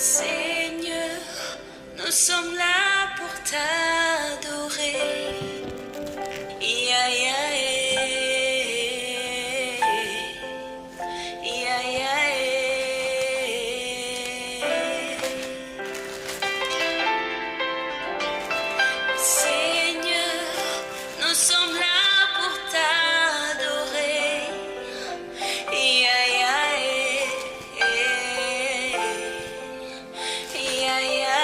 Seigneur, nous sommes là pour t'adorer. Ya, ya, ya, ya, Seigneur, nous sommes là pour t'adorer. Ya, ya, ya, ya,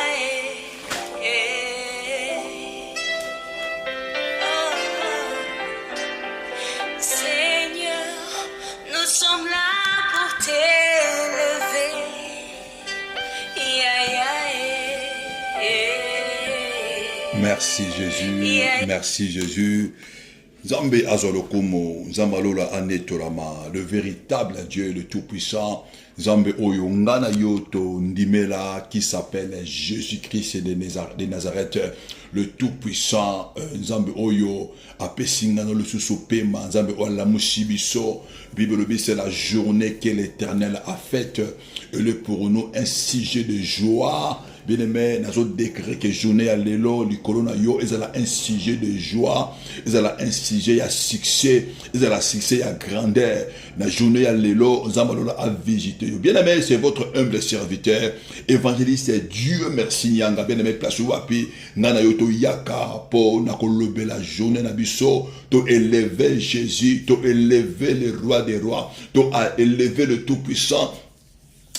Seigneur, nous sommes là pour t'élever. Merci Jésus, merci Jésus. Zambé Azolokumo, Zambalola Anetorama, le véritable Dieu, le Tout-Puissant. Zambé Oyongana Yoto Ndimela, qui s'appelle Jésus-Christ de Nazareth, le Tout-Puissant. Zambé Oyo, Apesingano le Susupema, Zambé Olamushibiso. Bible, c'est la journée que l'Éternel a faite. Elle est pour nous un sujet de joie. Bien aimé, nous avons décret que journée à l'élo, le corona yo, ils ont un sujet de joie, ils ont un sujet à succès, ils ont un succès à grandeur. La journée à l'élo, nous avons à visiter. Bien aimé, c'est votre humble serviteur, évangéliste Dieu merci Nyanga. Bien aimé, place wapi, nana yo to yaka po na kolobe la journée na biso, to élever Jésus, to élever le roi des rois, to élever le tout-puissant,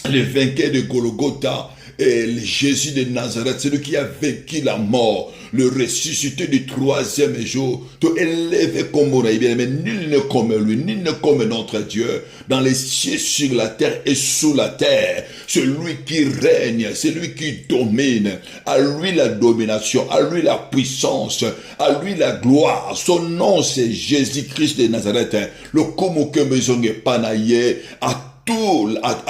le vainqueur de Golgotha. Et le Jésus de Nazareth, celui qui a vaincu la mort, le ressuscité du troisième jour, te élevé comme on a bien, mais nul ne comme lui, nul ne comme notre Dieu, dans les cieux, sur la terre et sous la terre, celui qui règne, celui qui domine, à lui la domination, à lui la puissance, à lui la gloire, son nom c'est Jésus-Christ de Nazareth, le komo que maison est panaye, à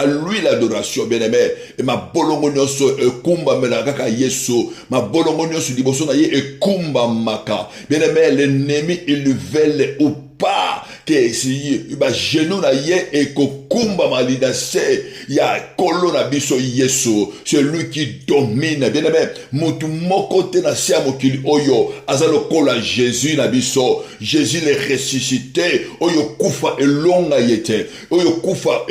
lui l'adoration, bien aimé. Et ma bolongonioso e kumba melagaka yeso, ma bolongonioso liboso na ye e kumba maka. Bien aimé, l'ennemi il veut ou pas que si ba genou na ye e ko kumba malidase ya kolona biso yeso, celui qui domine. Bien aimé, mutu moko te na sia mokili oyo azalo kola Jésus na biso, Jésus le ressuscité oyo kufa elonga yete, oyo kufa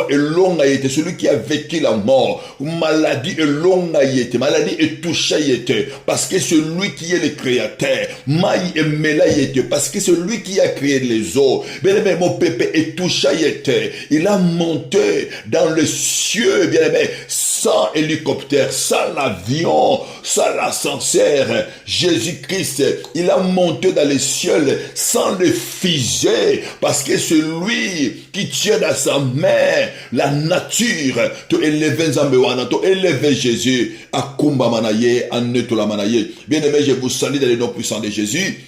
elonga yete, celui qui a vécu la mort, maladie elonga yete, maladie est touchée yete, parce que celui qui est le créateur, maï et mela yete, parce que celui qui a créé les eaux, bien aimé, mon pépé est touché yete, il a monté dans le cieux, bien aimé, sans hélicoptère, sans l'avion, sans l'ascenseur, Jésus-Christ, il a monté dans les cieux sans le fusée, parce que celui qui tient dans sa main la nature, te élever Zambewana, te élever Jésus, à Kumba Manaye, à Netola Manaye. Bien aimé, je vous salue dans le nom puissant de Jésus.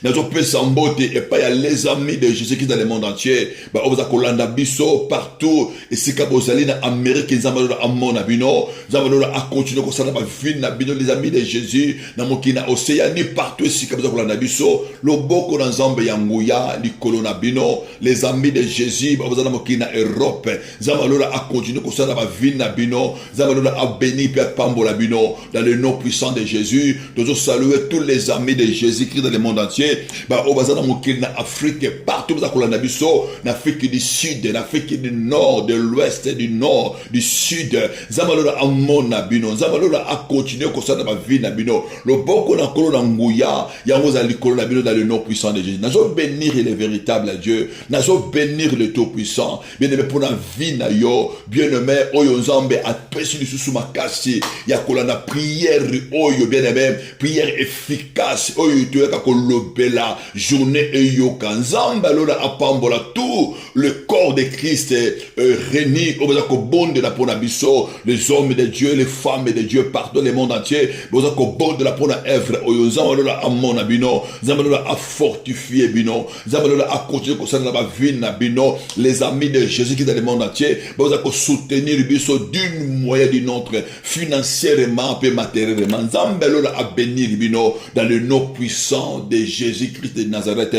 Nous avons pu s'embotter et pas les amis de Jésus-Christ dans le monde entier. Bah, on va Kolanda Bisso partout. Et si Kabozali en Amérique, ils ont à mon abino. Nous avons à continuer comme ça dans ma vie, les amis de Jésus, dans mon kina Océanie, partout ici Kabozali Bisso. Le boko dans Zambé Yanguya, Nicolo Nabino, les amis de Jésus, bah, vous avez mon kina Europe. Nous avons à continuer comme ça dans ma vie, Nabino. Nous avons à bénir Père Pambo Labino, dans le nom puissant de Jésus. Nous avons salué tous les amis de Jésus-Christ dans le monde entier. Bah, au bazar dans Afrique, partout vous avez en Afrique du Sud, en Afrique du Nord, de l'Ouest, du Nord, du Sud. Zamalola à mon nabino, Zamalola à continuer comme ça dans ma vie nabino. Le boko na kolo na nguya, yango za likolo nabino dans le nom puissant de Jésus. Nazo bénir le véritable Dieu, nazo bénir le tout puissant. Bien aimé pour la vie na yo, bien aimé oyo nzambe a pesi du sous makasi. Ya kola na prière oyo bien aimé, prière efficace oyo tu ka kolo bella journée et yoka nzamba lola apambola tout le corps de Christ réuni au bazako bon de la ponabiso, les hommes de Dieu, les femmes de Dieu partout le monde entier, bazako bon de la pona œuvre oyo nzamba lola amona bino, nzamba lola a fortifié bino, nzamba lola a continuer comme ça dans la vie na bino, les amis de Jésus qui dans le monde entier, bazako soutenir biso d'une moyen d'une autre, financièrement et matériellement, nzamba lola a bénir bino dans le nom puissant de Jésus-Christ de Nazareth.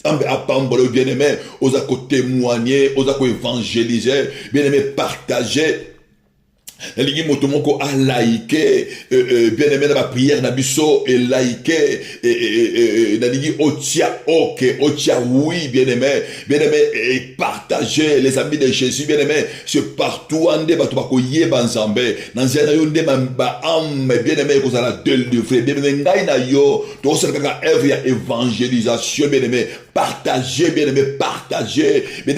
Bien aimé, osako témoigner, osako évangéliser, bien aimé partager nalingi moto moko a laïke bien aimé na prière na biso et laïke nalingi otia otia oui bien aimé et partager les amis de Jésus bien aimé c'est partout ande bato ba koyeba nzambe na nzela yo nde ba ame bien aimé ko sala délivrer bien aimé ngai na yo to sala kaka œuvre ya évangélisation bien aimé partager bien aimé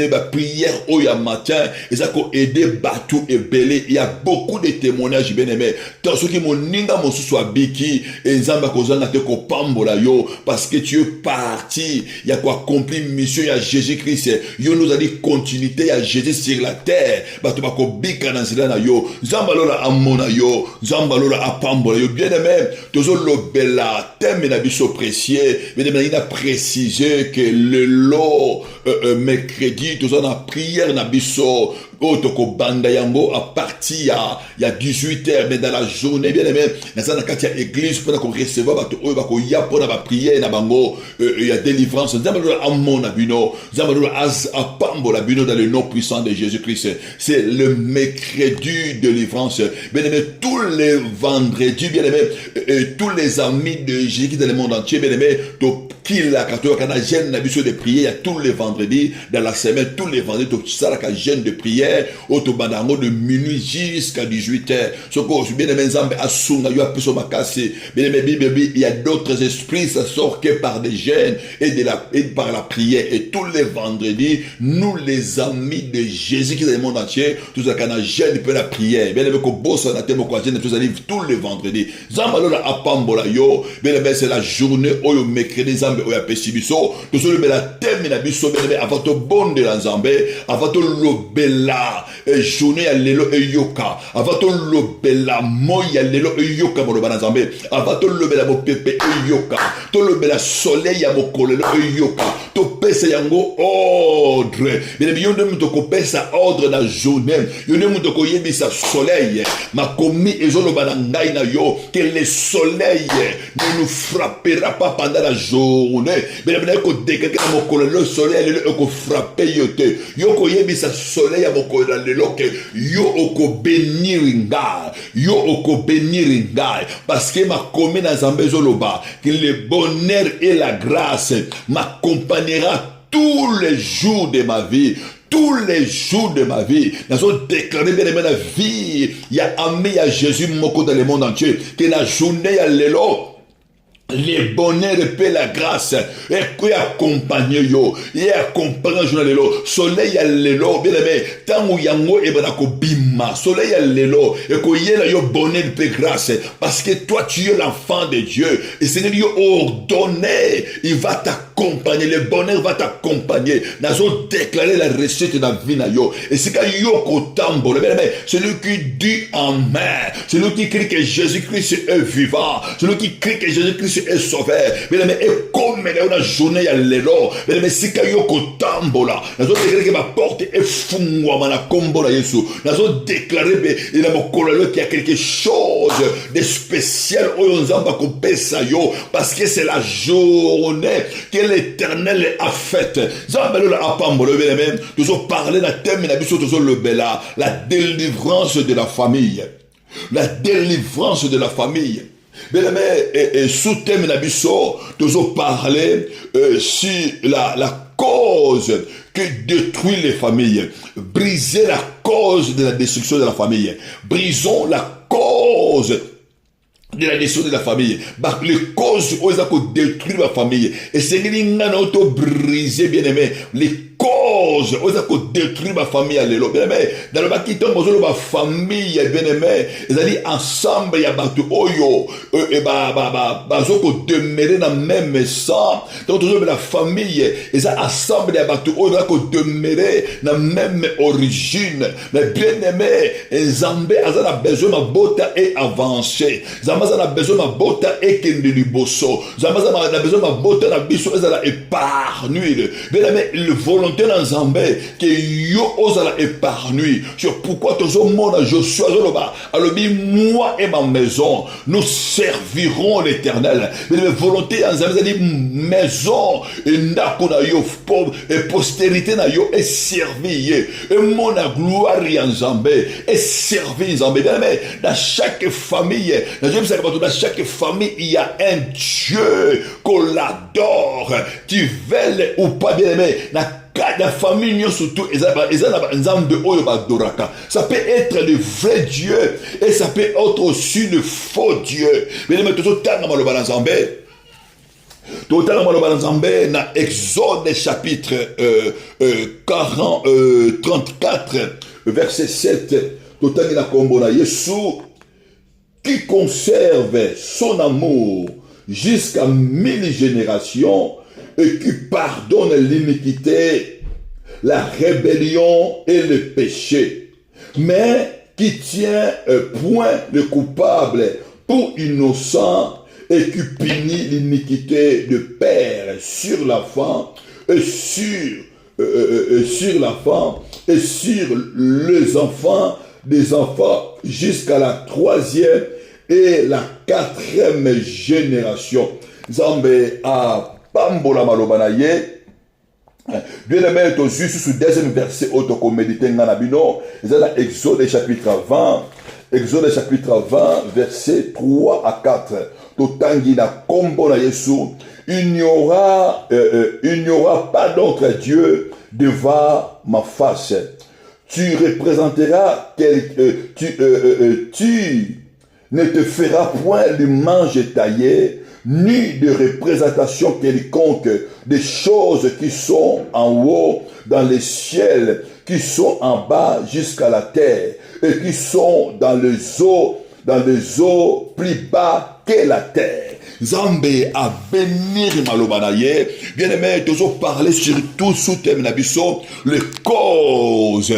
ba prière au ya matin et ça ko aider batou et belé il y a beaucoup de témoignages bien aimé dans ceux qui moninga mosusu abiki et nzamba kozanga te ko pambola yo parce que tu es parti il y a quoi accompli mission ya Jésus-Christ yo nous a dit continuité ya Jésus sur la terre bato bako bika na nzela na yo nzamba lola amona yo nzamba lola apambola yo bien aimé tozo lobela thème na biso précieux bien aimé il a précisé que le lot mercredi tozo na prière na biso toko banda yango à partir ya 18h mais dans la journée bien aimé na kati ya église pour qu'on recevoir bato oyo bako ya pour na ba prière na bango ya délivrance nzamba amona bino nzamba az apambola bino dans le nom puissant de Jésus-Christ. C'est le mercredi de délivrance bien aimé tous les vendredis bien aimé tous les amis de Jésus dans le monde entier bien aimé to kila kato kana jeune na biso de prière tous les vendredis dans la semaine tous les vendredis to sala ka jeune de prière autobandango de minuit jusqu'à 18h. Soko bien aimé nzambe asunga yo apiso makasi. Bien aimé il y a d'autres esprits ça sort que par des jeûnes et par la prière et tous les vendredis nous les amis de Jésus qui est dans le monde entier tous les kana jeûne pour la prière. Bien aimé ko bossa na temo ko jeûne tous les vendredis. Nzambe lola apambola yo. Bien aimé c'est la journée oyo mercredi nzambe oyo apesi biso. Tous le bela thème na biso bien aimé avant to bonde la nzambe avant to lobela journée ya lelo eyoka avant to lobela moya lelo eyoka moloba na nzambe avant to lobela mopepe eyoka to lobela soleil ya mokolo eyoka to pesa yango ordre bien bien yonde muto ko pesa ordre na journée yonde muto ko yebisa soleil makomi ezoloba na ngai na yo que le soleil ne nous frappera pas pendant la journée bien bien ko décréter na mokolo le soleil le ko frapper yote yo ko yebisa soleil ya mokolo lelo ke yo oko bénir ngai parce que ma commune na Nzambe zoloba que le bonheur et la grâce m'accompagnera tous les jours de ma vie. Tous les jours de ma vie, nous avons déclaré bien aimé la vie. Il y a ami à Jésus moko dans le monde entier que la journée à l'élo. Les bonheurs et la grâce et qui accompagne yo et accompagne journal lelo soleil à lelo bien aimé tangu yango e bana ko bima soleil à lelo et ko yela yo bonheur et grâce parce que toi tu es l'enfant de Dieu et Seigneur yo ordonné il va t'accompagner le bonheur va t'accompagner nazo déclarer la recette dans vie na yo et c'est quand yo ko tambo bien aimé celui qui dit amen celui qui crie que Jésus-Christ est vivant celui qui crie que Jésus-Christ est sauveur bien aimé et comme la journée ya lelo bien aimé sika yo ko tambola nazo déclarer que ma porte est fungwa mana kombola Yesu nazo déclarer il y a mokolo qui a quelque chose de spécial oyo nzamba ko pesa yo parce que c'est la journée que l'Éternel a faite nzamba lo la apambola bien aimé toujours parler la thème na biso toujours le bela la délivrance de la famille bien aimé et sous thème na biso toujours parler sur la cause qui détruit les familles, briser la cause de la destruction de la famille, brisons la cause de la destruction de la famille, les causes où ils ont détruit la famille, et c'est auto briser bien aimé les cause aux a détruit ma famille à l'élo bien aimé dans le bakiton bozolo ma famille bien aimé ils a dit ensemble ya batu oyo et bazoko demeurer dans même sang donc toujours la famille ils a ensemble ya batu oyo ko demeurer dans même origine mais bien aimé Nzambe azana besoin ma bota et avancer Nzambe azana besoin ma bota et kende Nzambe azana besoin ma bota na biso ezala épargner bien aimé le volonté dans Nzambé, que yo osala épargné. Sur pourquoi tous au monde Joshua Zoloba, alors moi et ma maison, nous servirons l'Éternel. Mais la volonté en Nzambé, c'est maison, et nakuna yo pauvre, et postérité na yo est servie. Et mon gloire en Nzambé est servie Nzambé. Mais dans chaque famille, dans chaque famille, il y a un Dieu qu'on l'adore, tu veuilles ou pas bien aimé. La famille, surtout, ça peut être le vrai Dieu et ça peut être aussi le faux Dieu. Mais dans Exode chapitre 34, verset 7, qui conserve son amour jusqu'à 1000 générations et qui pardonne l'iniquité, la rébellion et le péché, mais qui tient point le coupable pour innocent et qui punit l'iniquité de père sur l'enfant et sur l'enfant et sur les enfants des enfants jusqu'à la 3e et la 4e génération. Zambé a Bambola Malobanaye. Bien aimé, tu juste sur le deuxième verset, auto méditer Nganabino. C'est dans Exode chapitre 20. Exode chapitre 20, verset 3 à 4. Totangi na kombo na Yesu. Il n'y aura pas d'autre Dieu devant ma face. Tu représenteras tu ne te feras point de manche taillée, ni de représentation quelconque des choses qui sont en haut dans les ciels, qui sont en bas jusqu'à la terre, et qui sont dans les eaux plus bas que la terre. Zambé a bénir malobanaye. Bien aimé, toujours parler surtout sous thème nabiso, les causes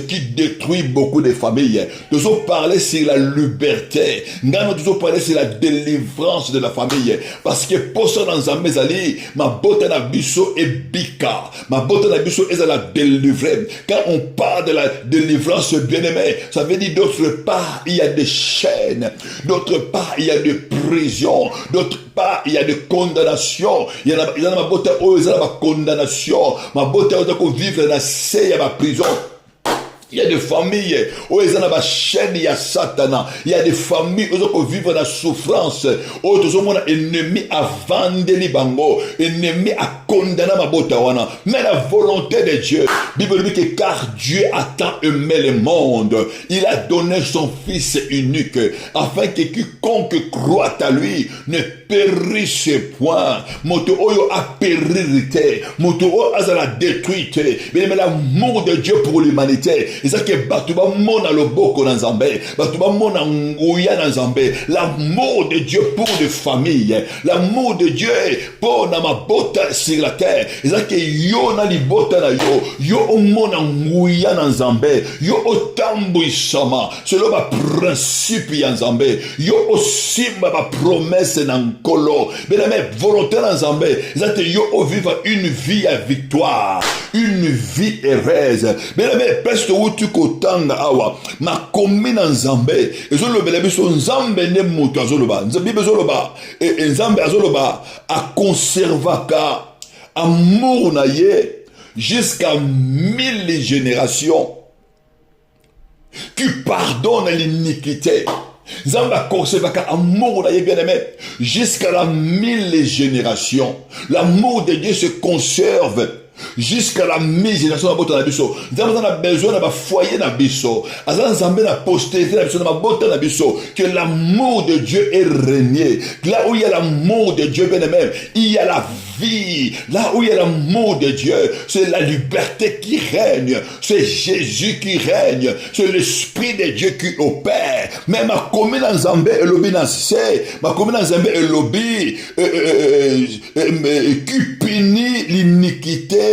qui détruisent beaucoup de familles. Toujours parler sur la liberté. Nous toujours parler sur la délivrance de la famille. Parce que pour ça dans un mesali, ma botte nabiso est bika. Ma botte nabiso est à la délivrer. Quand on parle de la délivrance, bien aimé, ça veut dire d'autre part, il y a des chaînes. D'autre part, il y a des prisons. D'autre part, il y a des condamnations. Il y a ma botte, il y a ma condamnation. Ma botte, il y a vivre dans la prison. Il y a des familles où ils ont la chaîne, il y a Satan. Il y a des familles où ils vivent dans la souffrance. Où ils ont un ennemi à vendre les bango, ennemi à condamner ma botawana. Mais la volonté de Dieu, Bible dit que car Dieu a tant aimé le monde, il a donné son Fils unique, afin que quiconque croit à lui ne périsse point. Moto oyo a péririté, moto oyo a la détruité. Mais l'amour de Dieu pour l'humanité. Et ça que batuba mona loboko na Nzambe, batuba mona nguya na Nzambe, l'amour de Dieu pour les familles, l'amour de Dieu pour na mabota sur la terre. Et ça que yo na libota na yo mona nguya na Nzambe, yo otambu isama, c'est le principe ya Nzambe, yo aussi ma promesse na nkolo, mais la volonté na Nzambe, et ça que yo vivre une vie à victoire, une vie heureuse, mais la presque tu kotanga awa ma commune Nzambe ezolobela biso Nzambe ne moto azoloba Nzambe bezoloba et Nzambe azoloba a conservaka amour na ye jusqu'à 1000 générations qui pardonne l'iniquité. Nzambe a conservaka amour na ye bien aimé jusqu'à la 1000 générations. L'amour de Dieu se conserve jusqu'à la mise en œuvre de la biso. Nous avons besoin d'un foyer na biso. Nous avons besoin de postérité na biso, na biso. Que l'amour de Dieu est régné. Là où il y a l'amour de Dieu, bien aimé, il y a la vie. Là où il y a l'amour de Dieu, c'est la liberté qui règne. C'est Jésus qui règne. C'est l'Esprit de Dieu qui opère. Mais ma commune en Zambé et lobby dans ma commune en Zambé et lobby qui punit l'iniquité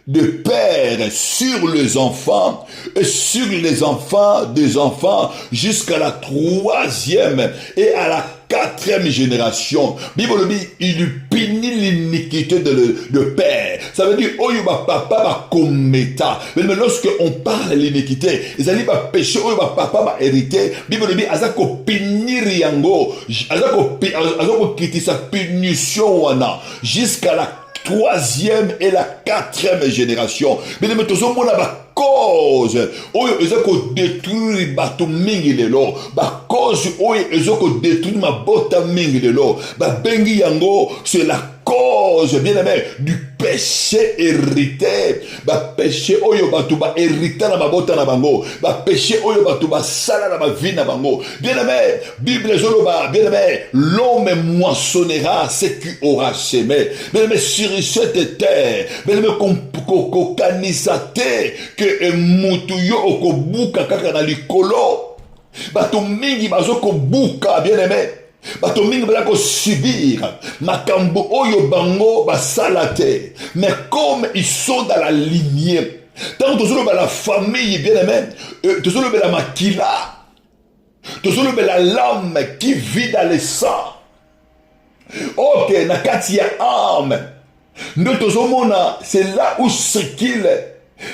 de père sur les enfants et sur les enfants des enfants jusqu'à la 3e et à la quatrième génération. Bible dit, il punit l'iniquité de père. Ça veut dire, oyo ba papa ba kometa. Mais lorsque on parle de l'iniquité, ils allaient ba péché, oyo ba papa ba hérité. Bible dit, azako punir yango, azako quitter sa punition wana jusqu'à la troisième et la quatrième génération. Mais nous avons la cause oyo ezako détruire bato mingi lelo, ba cause oyo ezako détruire ma bota mingi lelo, ba bengi yango, c'est la cause, bien aimé, du péché hérité. Ba péché oyo bato ba hérité na mabota na bango, ba péché oyo bato ba sala na ma vie na bango. Bien aimé, Bible zoloba, bien aimé, l'homme moissonnera ce qui aura semé. Bien aimé, sur cette terre, bien aimé, kokanisate que mutu yo okobuka kaka na likolo. Bato mingi bazoko buka, bien aimé. Bato mingi bazako subir makambo oyo bango basalate. Mais comme ils sont dans la lignée, tant que la famille, bien aimé, tout la makila, tout la l'âme qui vit dans le sang. Ok, nakati ya âme. C'est là où circule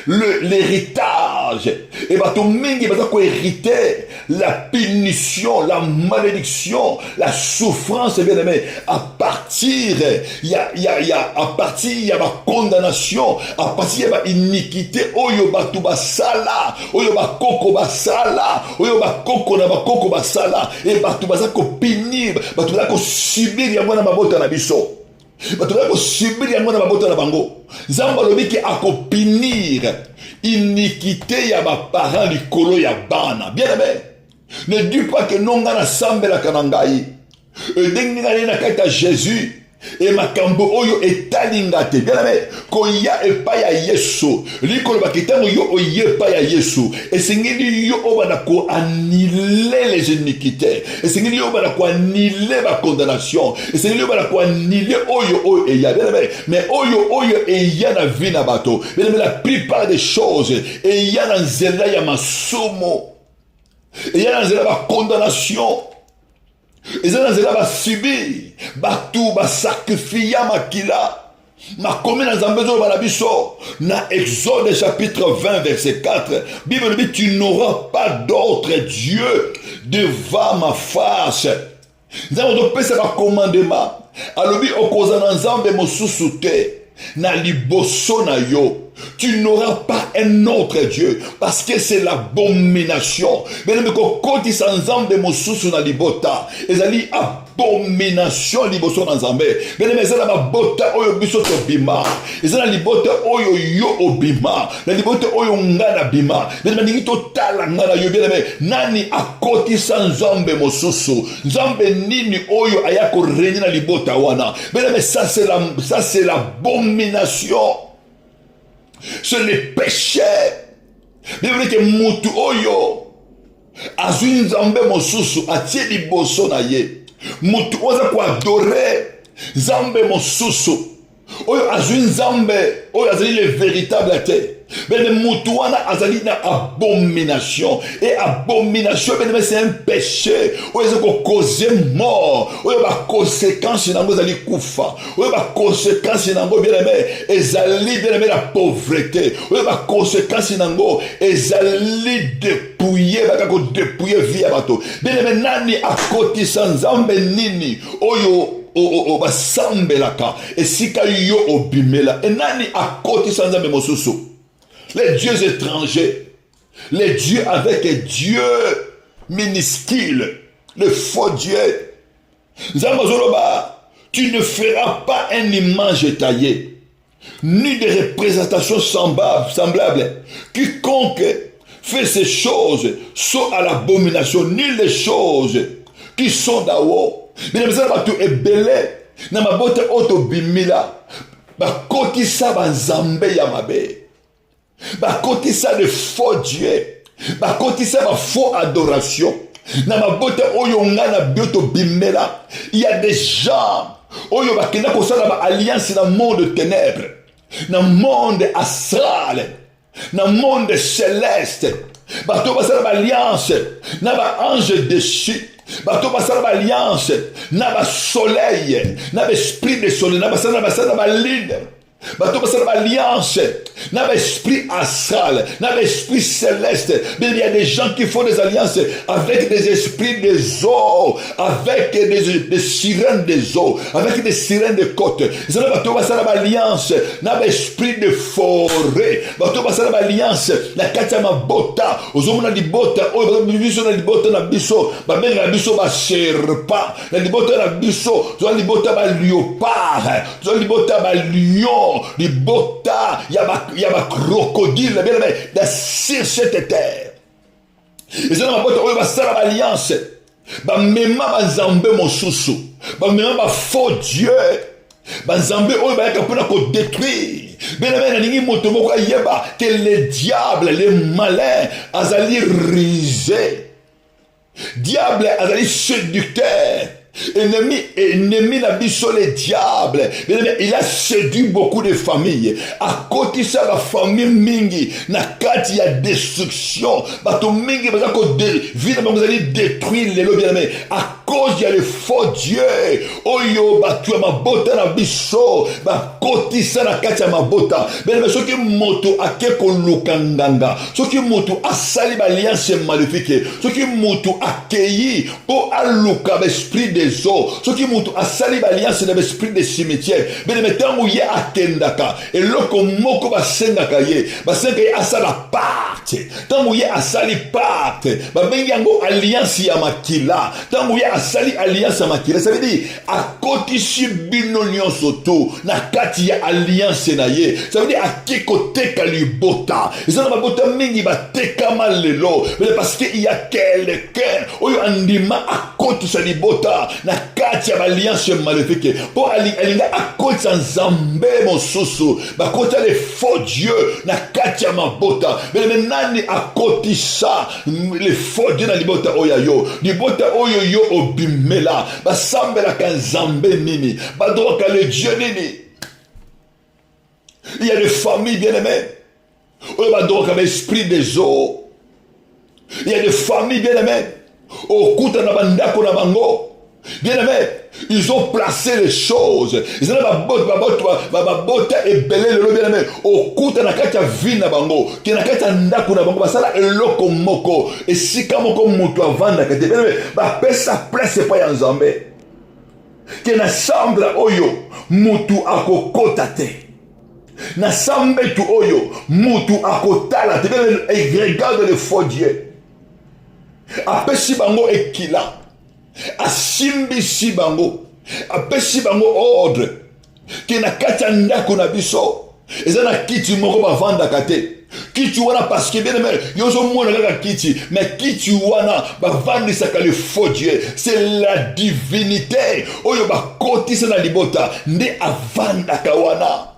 l'héritage. Et bato mingi bazako hériter la punition, la malédiction, la souffrance, bien aimé. À partir, il y a ma condamnation, à partir il y a iniquité, oyo batu basala, oyo bakoko basala, oyo bakoko na bakoko basala, et batu bazako punir, batu bazako subir yango na mabota na biso. Bato bazako subir yango na mabota na bango. Nzambe alobi ki akopinir iniquité ya ba parents likolo ya bana. Bien aimé, ne dis pas que non ngana sambela kanangai. Dengi ngani na kata Jésus et makambo oyo etalinga te. Bien aimé, koya epa ya Yesu. Likolo bakitango yo oye epa ya Yesu. Et sengeli yo obana ko annihiler les iniquités. Et sengeli yo obana ko annihiler la condamnation. Et sengeli yo obana ko annihiler oyo eya. Bien aimé, mais oyo eya na vie na bato. Bien aimé, la plupart des choses eya na nzela ya masomo. Eya na nzela ba condamnation. Et ça, c'est là, subir, batou, sacrifier makila, ma commune dans un besoin de biso, na Exode chapitre 20, verset 4, Bible dit, tu n'auras pas d'autre Dieu devant ma face. Nous avons fait ce commandement. Alors, au cause d'un zambé mosusu te, na liboso na yo. Tu n'auras pas un autre Dieu parce que c'est l'abomination. Mais le côté sans zambe mosusu na libota, ezali abomination liboso na zambe. Mais le message na bota oyo biso to bima. Ezala libota oyo yo obima. La libota oyo ngana bima. Mais le ningi total ngana yo bien mais nani akoti sans zambe mosusu. Zambe nini oyo ayako régner na libota wana. Mais ça c'est l'abomination. C'est le péché. Bible que mutu oyo azwi nzambe mosusu atie liboso na ye. Mutu oza ko adorer nzambe mosusu oyo azwi nzambe oyo azali le véritable te. Mais mutu wana azali na abomination. Et abomination c'est un péché. Oyo ezako causer mort. Oyo ba conséquence nango ezali kufa. Oyo ba conséquence nango bien aimé ezali bien aimé la pauvreté. Oyo ba conséquence nango ezali dépouiller bakako dépouiller vie ya bato. Bien aimé nani akoti sans nzambe nini oyo basambelaka esika yo obimela. Et nani akoti sans nzambe mosusu. Les dieux étrangers, les dieux avec Dieu minuscule, le faux Dieu. Zambazoloba, tu ne feras pas une image taillée, ni de représentation semblable. Quiconque fait ces choses sont à l'abomination, ni les choses qui sont d'en-haut. Mais les gens sont belé, na mabote auto bimila, ba koti sa ba zambe ya mabe. Bah côté ça de faux Dieu, bah côté ça de faux adoration. Na mabote oyo ngana bioto bimela, il y a des gens oyo bakenda ko sala ba alliance dans monde ténèbres, dans monde astral, dans monde céleste. Bah to ba sala ba alliance, na ba ange déchu. bato basala ba alliance na ba soleil, na ba esprit de soleil, na basala ba lune. Bato basala ba alliance na ba esprit astral, na ba esprit céleste. Mais il y a des gens qui font des alliances avec des esprits des eaux, avec des sirènes des eaux, avec des sirènes de côte. Ils ont bato basala ba alliance na ba esprit de forêt. Bato basala ba alliance na kati ya mabota. Ozomona libota oyo biso na libota na biso ba benga biso ba serpent. Na libota na biso zo libota ba léopard, zo libota ba lion. Libota, il y a ma crocodile, bien sur cette terre. Et c'est dans ma botte, on va faire l'alliance. Bah, même ma zambé mon soussou. Bah, même ma faux Dieu. Bah, zambé, on va être détruire. Bien, que les diables, les malins, azali risé. Diable, azali séducteur. Ennemi n'a biso les diables. Il a séduit beaucoup de familles. À côté de ça, la famille mingi, na kati ya destruction. Bato mingi, baza ko ville, vous allez détruire les lois bien aimés. À cause il y a le faux Dieu. Oyo, batu ya mabota na biso. Ba koti ça na kati ya mabota. Bien aimé, soki moto akeko lukanganga. Soki moto asali ba alliance maléfique. Soki moto akeyi po aluka l'esprit de eaux, ce qui montre à sali l'alliance de l'esprit des cimetières. Mais le temps où il y a atendaka et l'autre moko ba sengaka ye asala part. Tant où il y a asali part, ba benyango alliance ya makila. Tant où il y a asali alliance ya makila, ça veut dire à côté si bino nyonso to na kati ya alliance na ye. Ça veut dire à qui côté kalibota. Ils ont ba bota mingi ba tekama lelo, mais parce que il y a quelqu'un oyo andima à côté sa libota. Na kati ya alliance maléfique pour alinga akoti nzambe mosusu bakota les faux dieux na kati ya mabota mais nani akoti ça les faux dieux na libota oyo oyo yo obimela basambela ka nzambe nini badoka le dieu nini. Il y a des familles bien-aimées oyo badoka l'esprit des eaux. Il y a des familles bien-aimées okuta na bandako na bango. Bien aimé, ils ont placé les choses. Ils ont babota et belé le bien aimé. Au coup de la kata vina bango, qui na kata ndaku na bango, basala eloko moko. Et si kamoko mutu avanda kate bien aimé, ba pesa place pas ya nzambe. Qui na semble oyo mutu akokota te. Na semble tu oyo mutu akotala te. Et regarde le faux Dieu. Apesi bango ekila. Asimbisi bango apesi bango ordre ke na kati ya ndako na biso eza na kiti moko bavandaka te. Kiti wana parce que bien aimé yozo mona kaka kiti mais kiti wana bavandisaka le faux Dieu. C'est la divinité oyo bakotisa na libota nde avandaka wana.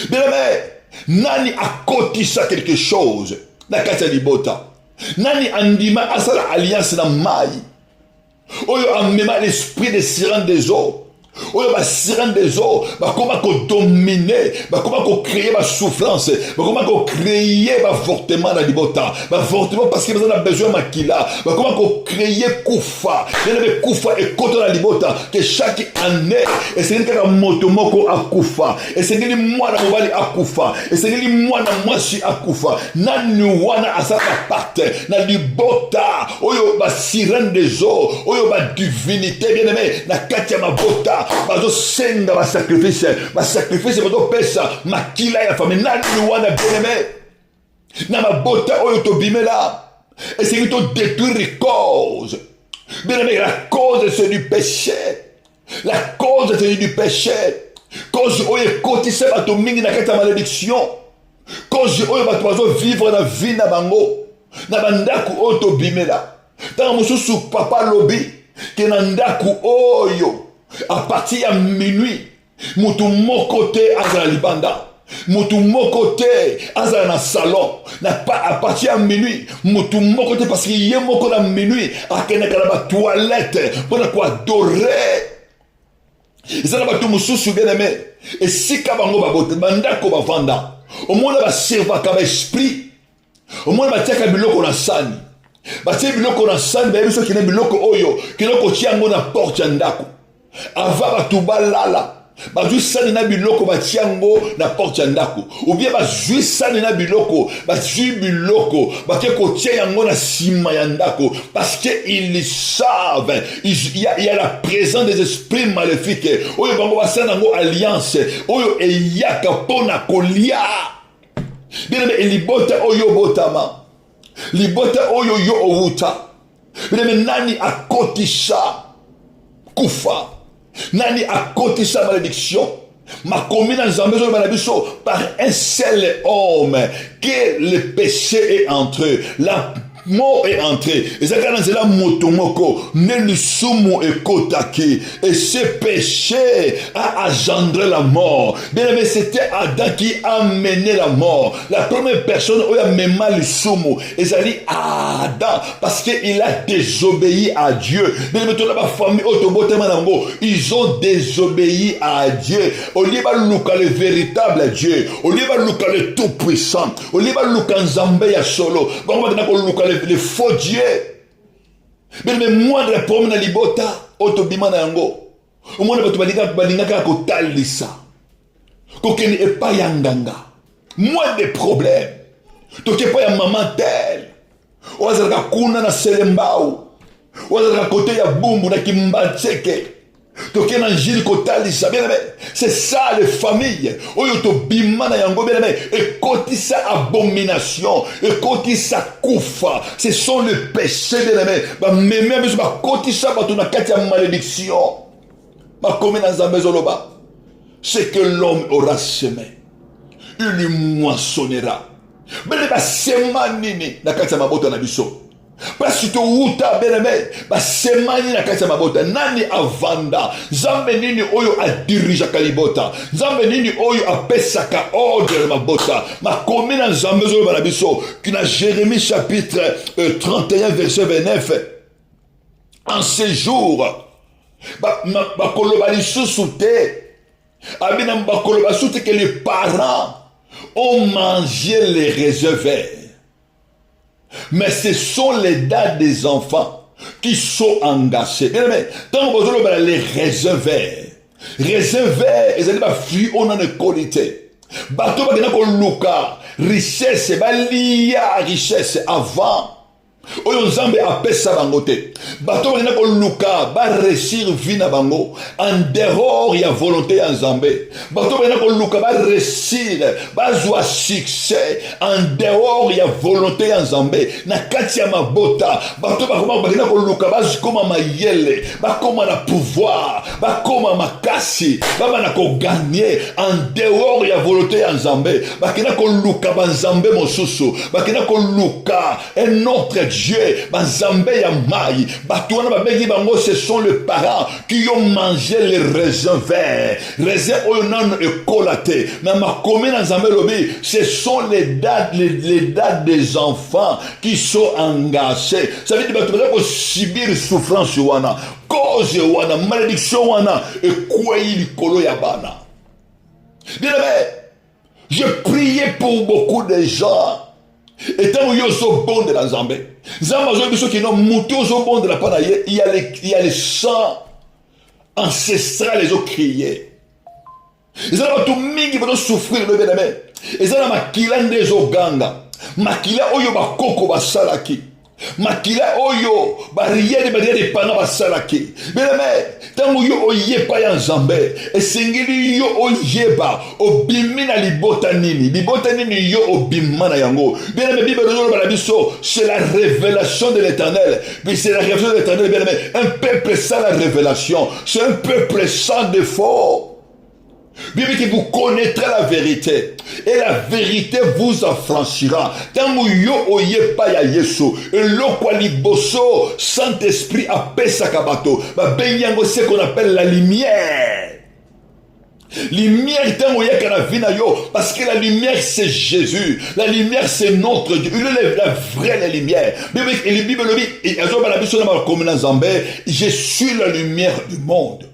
Bien aimé, nani akotisa quelque chose na kati ya libota? Nani andima asala alliance na mai? Oyo amema l'esprit des sirènes des eaux. Oyo ba sirène des eaux, ba comment ko dominer, ba comment ko créer ba souffrance, ba comment ko créer ba fortement na libota, ba fortement parce que vous avez besoin makila, ba comment ko créer kufa, le kufa et koto na libota que chaque année et c'est que moto moko akufa, et c'est que mwana mobali akufa, et c'est que mwana mwasi akufa, nani wana asaka parte na libota, oyo ba sirène des eaux, oyo ba divinité bien aimé na kati ya mabota. Bazo senga ba sacrifice bazo pesa makila ya famille nani wana bien-aimé na mabota oyo to bimela et c'est to détruire cause bien-aimé. La cause c'est du péché, la cause c'est du péché, cause oyo kotisa bato mingi na kata malédiction, cause oyo bato bazo vivre na vie na bango na bandaku oyo to bimela tant mosusu papa lobi ke na ndaku oyo à partir de minuit, mutu moko te azala libanda, mutu moko te azala na salon, na pas à partir de minuit, mutu moko te parce qu'il y a moko na minuit, akena kana ba toilette pour quoi adorer. Ils ont ba tout mususu bien aimé. Et si kabango ba bote bandako ba vanda, au moins ba serva ka ba esprit, au moins ba tiaka biloko na sani. batie biloko na sani bayebi soki na biloko oyo kiloko tia yango na porte ya ndako ava bato balala bazwi sani na biloko batia yango na porte ya ndako ou bien bazwi sani na biloko bazwi biloko bake kotia yango na nsima ya ndako parce que ils savent il y a la présence des esprits maléfiques oyo bango basala yango alliance oyo eyaka mpona kolia bien aimé libota oyo botama libota oyo yo owuta bien aimé nani akotisa kufa nani akotisa malédiction makomi na nzambe oyo banabiso par un seul homme que le péché est entré la mort est entré ezaka na nzela moto moko ne lisumu ekotaki et ce péché a engendré la mort. Bien aimé, c'était Adam qui a mené la mort. La première personne où il a mema lisumu ezali Adam parce qu'il a désobéi à Dieu. Bien aimé, toute la famille ils ont désobéi à Dieu. Au lieu de louka le véritable Dieu, au lieu de louka le tout puissant, au lieu de louka nzambe ya solo, les faux dieux. Mais moi de la promène à libota otobima na yango omona bato balingaka kotalisa kokeni epa ya nganga moins de problèmes toke pa ya maman tel ozalaka kuna na selembao ozalaka kote ya bumbu na kimbatseke toke na njili kotalisa bien aimé c'est ça les familles oyo tobima na yango bien aimé ekotisa abomination ekotisa kufa ce sont les péchés bien aimé bameme biso bakotisa bato na kati ya malédiction bakomi na nzambe ezoloba ce que l'homme aura semé il lui moissonnera bien aimé basema nini na kati ya mabota na biso parce que uta bien-aimé basemani na kati ya mabota nani avanda nzambe nini oyo adirijaka libota nzambe nini oyo apesaka ordre mabota makomi na nzambe oyo bana biso na Jérémie chapitre 31 verset 29 en ces jours bakoloba lisusu te abina bakoloba lisusu que les parents ont mangé les réserves. Mais ce sont les dates des enfants qui sont engagés. Bien aimé, tant que vous avez les réservés, ils ont fui on a une qualité. Bateau va gagner comme Luca, richesse, balia richesse avant. Oyo nzambe apesa bango te bato balina koluka baresir vi na bango en dehors ya volonté ya nzambe bato balina koluka baresir bazwa succès en dehors ya volonté ya nzambe na kati ya mabota bato balina koluka bazikoma mayele bakoma na pouvoir bakoma makasi babana koganye en dehors ya volonté ya nzambe bakina koluka banzambe mosusu bakina koluka un autre Dieu, Banzambe ya mai, Batouana Babengi Bango, ce sont les parents qui ont mangé les raisins verts, raisins oyonan et colaté. Mais ma commune en Zambé Lobi, ce sont les dates des enfants qui sont engagés. Ça veut dire que tu vas subir souffrance wana, cause wana, malédiction wana, et quoi il kolo yabana. Bien aimé, je priais pour beaucoup de gens. Et tant que yo so bon de la Zambé, Zamba zo biso qui non muto so bon de la panaye, il y a les chants ancestrales les ont criés. Ils ont tout mingi pour souffrir le bien-aimé. Ils ont makila des oganga, makila oyo ba koko ba salaki. Makila oyo barrière de pana ba salaki. Bien-aimé, tango yo oyepa ya Nzambe, esengeli yo oyeba obimina libota nini yo obimana yango. Bien-aimé, Bible nous parle biso, c'est la révélation de l'Éternel. Puis c'est la révélation de l'Éternel, bien-aimé. Un peuple sans la révélation, c'est un peuple sans défaut. Bien que vous connaîtrez la vérité et la vérité vous affranchira. Tant que yo oye pa ya Yesu, lo kwali bosso Saint-Esprit apesa kabato, ba benyango ce qu'on appelle la lumière. Lumière tant que yaka na vina yo, parce que la lumière c'est Jésus, la lumière c'est notre Dieu, il est la vraie lumière. Et la Bible dit, et azo ba la biso na ma commune Nzambe, je suis la lumière du monde.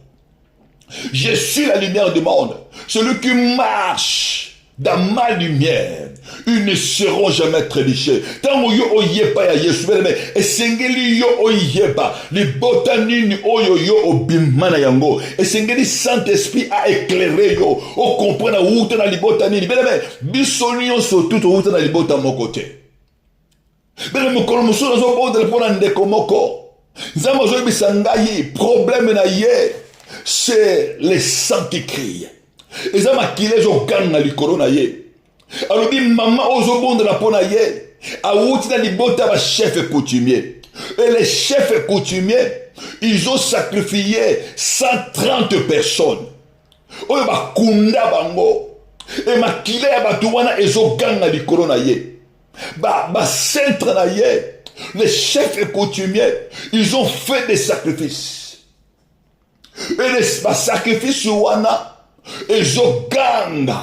Je suis la lumière du monde. Celui qui marche dans ma lumière, ils ne seront jamais trébuchés. Tant que yo oyepa ya Yesu, mais esengeli yo oyeba, les botanini oyo yo obimana yango, esengeli Saint-Esprit a éclairé yo, o comprendre où t'as les botanini, mais bisonion surtout où t'as les botan mon côté. Mais mon colomoso dans un bon de pour un décomoko, zamazo bisangayi, problème na ye, c'est les sangs qui crient. Et ça m'a quitté au gang du corona yé. Alors dit maman aux bon de la pona yé. A outi na libota ba chef coutumier. Et les chefs coutumiers, ils ont sacrifié 130 personnes. Oyo ba kunda bango. Et ma quitté ba tuwana ezo gang du corona yé. Ba centre na yé. Les chefs coutumiers, ils ont fait des sacrifices. Et les sacrifices wana. Ezoganga,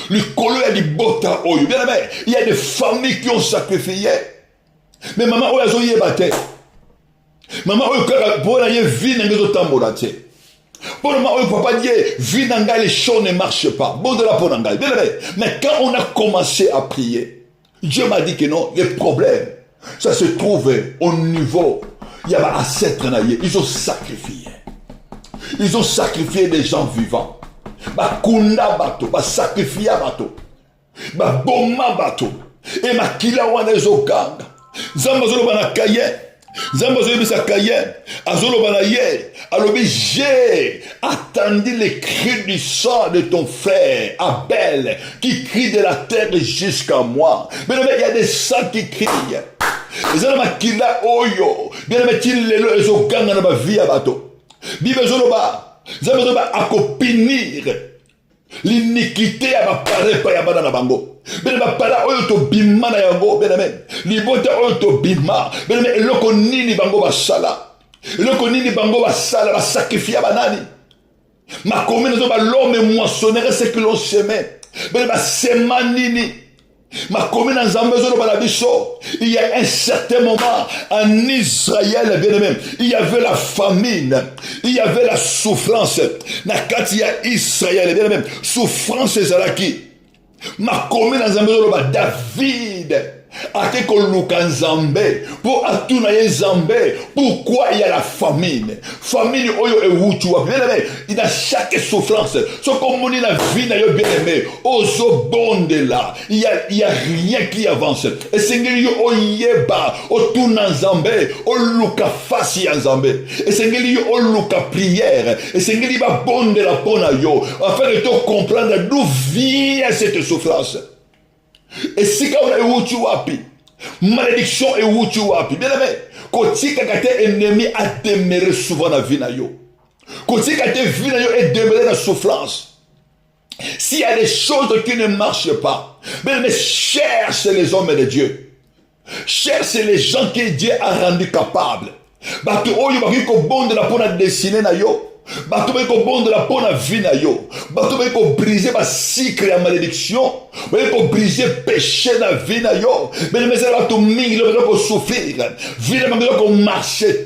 le collier a dit bota oyo. Bien aimé, il y a des familles qui ont sacrifié. Mais maman oyo azoye bate. Maman oyo pour la vie n'a pas tambola te. Pour maman oyo papa dit vie n'anga les choses ne marchent pas. Bon de la pour n'anga. Bien aimé, mais quand on a commencé à prier, Dieu m'a dit que non, les problèmes, ça se trouve au niveau. Il y a ancêtre naïe, ils ont sacrifié. Ils ont sacrifié des gens vivants. Bakunda bato, ba sacrifié bato. Ba boma bato. Et ma kila wana ezokanga. Zambazolo bana kaye. Zambazolo bisa kaye. Azolo bana ye. Alobi j'ai attendu les cris du sang de ton frère Abel qui crie de la terre jusqu'à moi. Mais il y a des sangs qui crient. Ezala makila oyo. Bien mais il lelo ezokanga na ba vie bato. Bible zoloba, zaloba akopinir l'iniquité à ma pare pa ya bana na bango. Bene ba para oyo to bima na yango bename. Libota oyo to bima, bename eloko nini bango basala. Eloko nini bango basala ba sacrifier banani. Ma commune zo ba l'homme moissonnerait ce que l'on semait. Bene ba sema nini. Ma commune en Zambézolo Balabiso, il y a un certain moment en Israël, bien aimé, il y avait la famine, il y avait la souffrance. Nakati ya Israël, bien aimé, souffrance et zalaki. Ma commune en Zambézolo David. Ate koluka nzambe pour atuna ye nzambe pourquoi il y a la famine oyo ewutu wa bien aimé il a chaque souffrance ce comme on la vie na yo bien aimé ozo bonde là il y a rien qui avance et sengeli yo oyeba otuna nzambe oluka fasi ya nzambe et sengeli yo oluka prière et sengeli ba bonde la pona yo afin de te comprendre d'où vient cette souffrance. Et si quand on est wutu wapi, malédiction est wutu wapi. Bien aimé, quand tu as ennemi à demeurer souvent dans la vie na yo, quand tu as vie na yo et demeurer dans la souffrance. S'il y a des choses qui ne marchent pas, bien aimé, cherche les hommes de Dieu, cherche les gens que Dieu a rendus capables. Bato oyo baki ko bonde la pona dessiner na yo. Bato beko bon de la pona vie na yo. Bato beko briser ba cycle ya malédiction. Beko briser péché na vie na yo. Mais les bato mingi le beko souffrir. Vie na mango ko marcher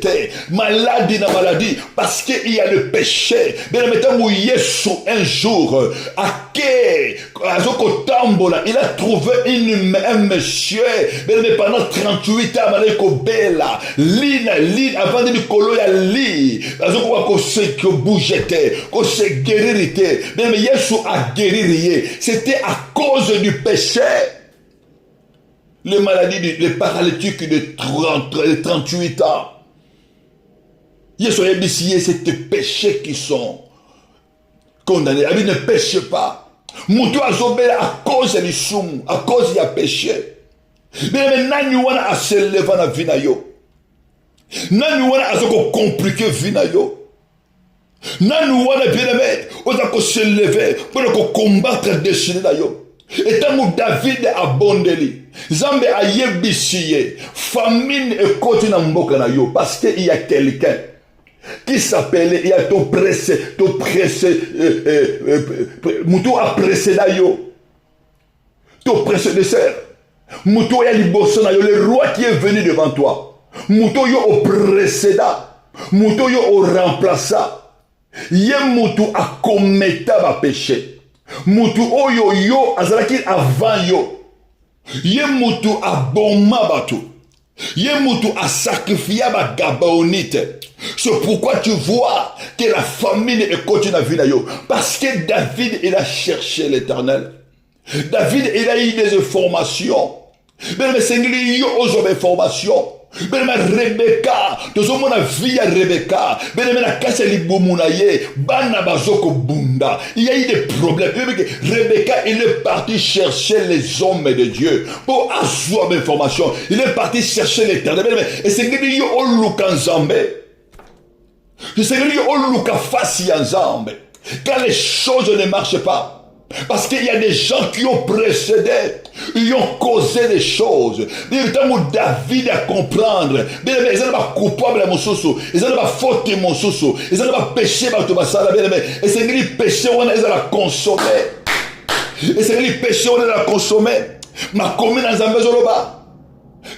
maladie na maladie parce que il y a le péché. Mais le temps où Yesu un jour azoko tambola, il a trouvé un monsieur. Mais pendant 38 ans maleko bela. Lina avant de kolo ya li. Azoko ko se bougete, qu'on se guéririté. Mais Yesu a guéri. C'était à cause du péché. Les maladies, les paralytiques de 38 ans. Yesu a dit, c'est des péchés qui sont condamnés. Il ne pêche pas. Moutou a zobé à cause du soum, à cause du péché. Mais maintenant, nous avons à se lever dans la vie. Nous avons à compliquer la vie. Nanu wana bien aimé, on a se lever pour combattre le destin na yo. Et tant que David a bondeli, Zambe a yebisiye, famine et côté na mboka na yo, parce qu'il y a quelqu'un qui s'appelle, il y a ton pressé, Moutou a pressé na yo, ton pressé de serre, Moutou a liboso na yo, le roi qui est venu devant toi, Moutou yo au précédent, Moutou yo au remplaçant. Yemutu a commetté un péché. mutu oyo yo azalaki avant yo. Ye mutu aboma bato. Ye mutu a sacrifié ba Gabaonite. C'est pourquoi tu vois que la famine est continue à vivre. Parce que David, il a cherché l'Éternel. David, il a eu des informations. Mais c'est lui qui a des informations. Mais Rebecca, tout le monde a vu Rebecca. Mais la casse est libomounaye. Bana bazoko bunda. Il y a eu des problèmes. Rebecca, il est parti chercher les hommes de Dieu pour avoir des informations. Il est parti chercher l'Éternel. Et c'est lui qui a lukan zambe. C'est lui qui a lukan fasi zambe. Quand les choses ne marchent pas. Parce qu'il y a des gens qui ont précédé, ils ont causé des choses. Mais tant que David a comprendre, ils n'ont pas coupable à mon soso, ils n'ont pas faute mon soso, ils n'ont pas péché à tout ça. Et c'est lui péché on a consommé. Et c'est lui péché on a consommé. Ma commune dans un bezoloba.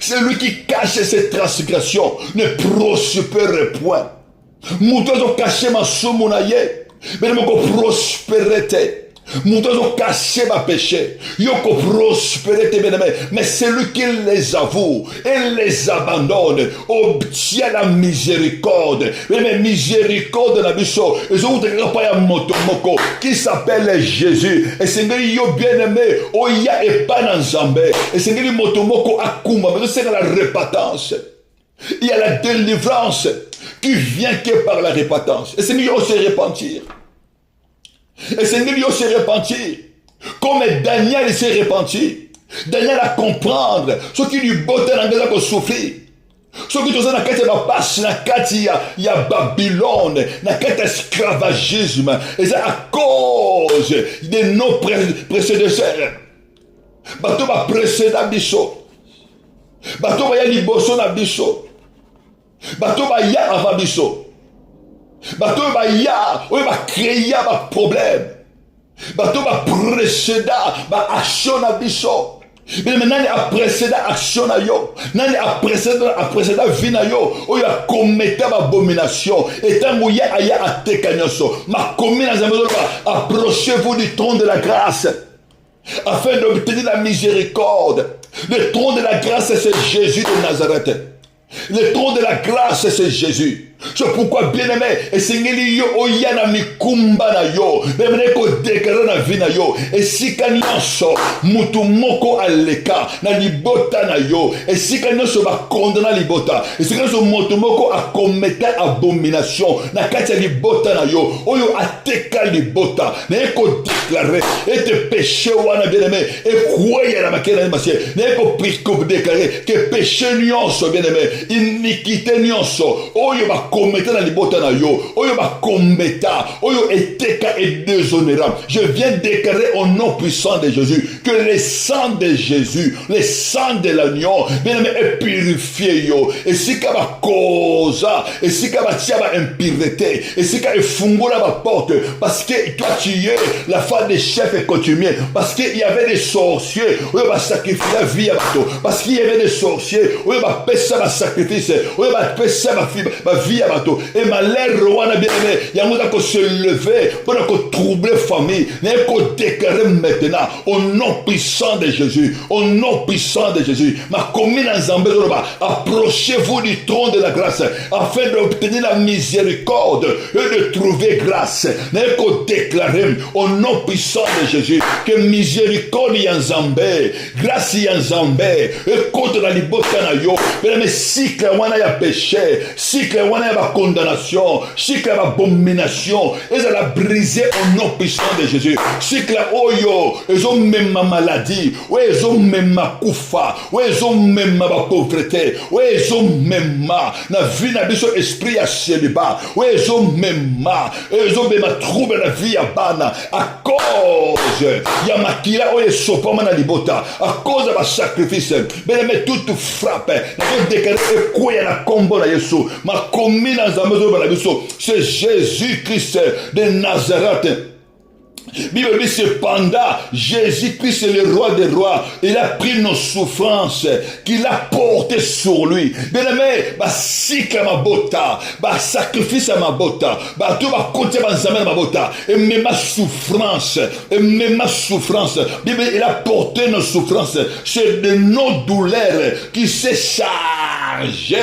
C'est lui qui cache ses transgressions, ne prospère point. Moutozo caché ma soumunaye, mais ne me prospérité. Moutozo caché ma péché. Yoko prospérité, mais c'est lui qui les avoue et les abandonne, obtient la miséricorde. Mais miséricorde na biso, ils ont pas ya motomoko qui s'appelle Jésus. Et c'est lui yo bien-aimé, oya et pas dans Zambé. Et c'est lui motomoko akuma, mais c'est la repentance. Il y a la délivrance qui vient que par la repentance. Et c'est lui qui se repentir. Et c'est lui qui se repentir. Comme Daniel s'est repenti. Daniel a comprendre. Ce qui lui botte dans la maison souffrir. Ce qui dans la carte va passer dans la carte il y a Babylone, dans la carte esclavagisme. Et c'est à cause de nos prédécesseurs. Bateau va précéder biso. Bateau va y aller bosso na biso. Bateau va y aller avant biso. Bateau va y aller, va créer un problème. Bateau va précéder, va action na biso. Mais maintenant, a précédé action na yo. Nani a précédé vie na yo. Il a commis abomination. Et tant que y a atekanyoso. Ma commune dans un moment, approchez-vous du trône de la grâce. Afin d'obtenir la miséricorde. Le trône de la grâce, c'est Jésus de Nazareth. Le trône de la grâce, c'est Jésus. C'est pourquoi, bien-aimé, et c'est yo oyana mikumba na yo, même ko déclarer na vie na yo, et si kanyoso mutu moko aleka na libota na yo, et si kanyoso ba condamna libota, et si kanyoso mutu moko a commettre abomination na kati ya libota na yo, oyo ateka libota, na ko déclarer et te péché wana bien-aimé, et croire na makela na masie, na ko priko déclarer que péché nyonso bien-aimé, iniquité nyonso, oyo ba commettre dans les bottes na yo, oyo ba commettre, oyo eteka et déshonorable. Je viens déclarer au nom puissant de Jésus que le sang de Jésus, le sang de l'agneau, bien aimé, est purifié yo. Et si ka ba cause, et si ka ba tia ba impureté, et si ka efungula ba porte, parce que toi tu es la femme des chefs et coutumiers, parce qu'il y avait des sorciers, oyo ba sacrifier la vie à bateau, parce qu'il y avait des sorciers, oyo ba pesa ba sacrifice, oyo ba pesa ba vie à bateau. Et malheur wana bien aimé, il y a un qui se lever pour troubler famille, mais qu'on déclare maintenant au nom puissant de Jésus, au nom puissant de Jésus. Ma commune en Zambé, approchez-vous du trône de la grâce afin d'obtenir la miséricorde et de trouver grâce. Mais qu'on déclare au nom puissant de Jésus que miséricorde y en Zambé, grâce y en Zambé, et contre la liberté na yo, mais si que wana ya péché, si que wana ya condamnation, si que la abomination, et ça l'a brisé au nom puissant de Jésus. Si que la oyo, ils ont même ma maladie, ouais, ils ont même ma koufa, ouais, ils ont même ma pauvreté, ouais, ils ont même ma vie na biso esprit à célibat, ouais, ils ont même ma trouble la vie à bana, à cause, y a makila oye sopama na libota, à cause de ma sacrifice, mais toute frappe, n'a déclaré quoi y a la combo na Yesu, ma commune c'est Jésus-Christ de Nazareth. Bible dit cependant, Jésus-Christ est le roi des rois. Il a pris nos souffrances, qu'il a portées sur lui. Bien-aimé, cycle à ma bota, sacrifice à ma bota, tout va côté à ma bota, et même ma souffrance, Bible, il a porté nos souffrances, c'est de nos douleurs qui s'est chargé.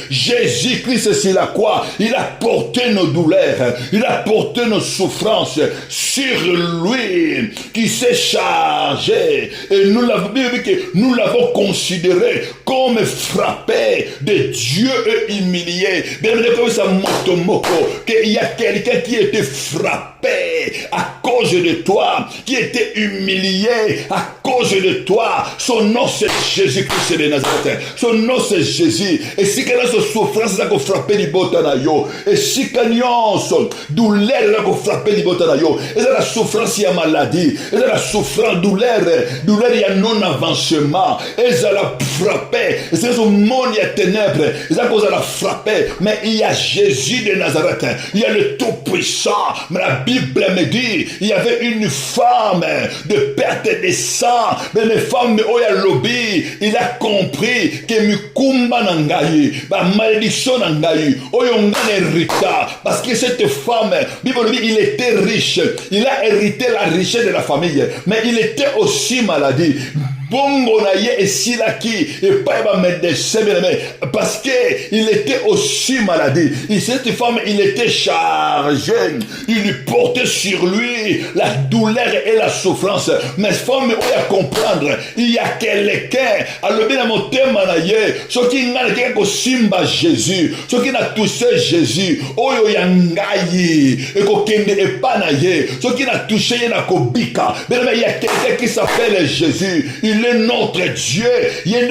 Jésus-Christ, c'est la croix, il a porté nos douleurs, il a porté nos souffrances sur lui qui s'est chargé, et nous l'avons considéré comme frappé de Dieu et humilié. Bien comme ça, qu'il y a quelqu'un qui était frappé à cause de toi, qui était humilié à cause de toi. Son nom c'est Jésus-Christ de Nazareth. Son nom c'est Jésus. Et si quelqu'un a souffrance, ça a frappé les botanayo. Et si quelqu'un a douleur, ça a frappé les botanayo. Et ça la souffrance, il y a maladie. Et ça la souffrance, douleur, il y a non-avancement. Et ça la frappé. Et c'est ce monde, il y a ténèbres. Et ça cause la frappé. Mais il y a Jésus de Nazareth. Il y a le Tout-Puissant. Mais la Bible me dit, il y avait une femme de perte de sang. Mais les femmes, il a compris que Mikumba Nangayi, malédiction Nangayi, Rita. Parce que cette femme, Bible dit, il était riche. Il a hérité la richesse de la famille. Mais il était aussi maladie. Bongo na ye et silaki et pas médecin parce que il était aussi maladie. Et cette femme, il était chargé, il portait sur lui la douleur et la souffrance. Mais femme, on va comprendre, il y a quelqu'un à le bien monter manaye, ce qui n'a quelqu'un simba Jésus, ce qui n'a touché Jésus, oyo yangayi et ko kende et panaye, ce qui n'a touché na kobika. Mais il y a quelqu'un qui s'appelle Jésus. Il est notre Dieu. Il est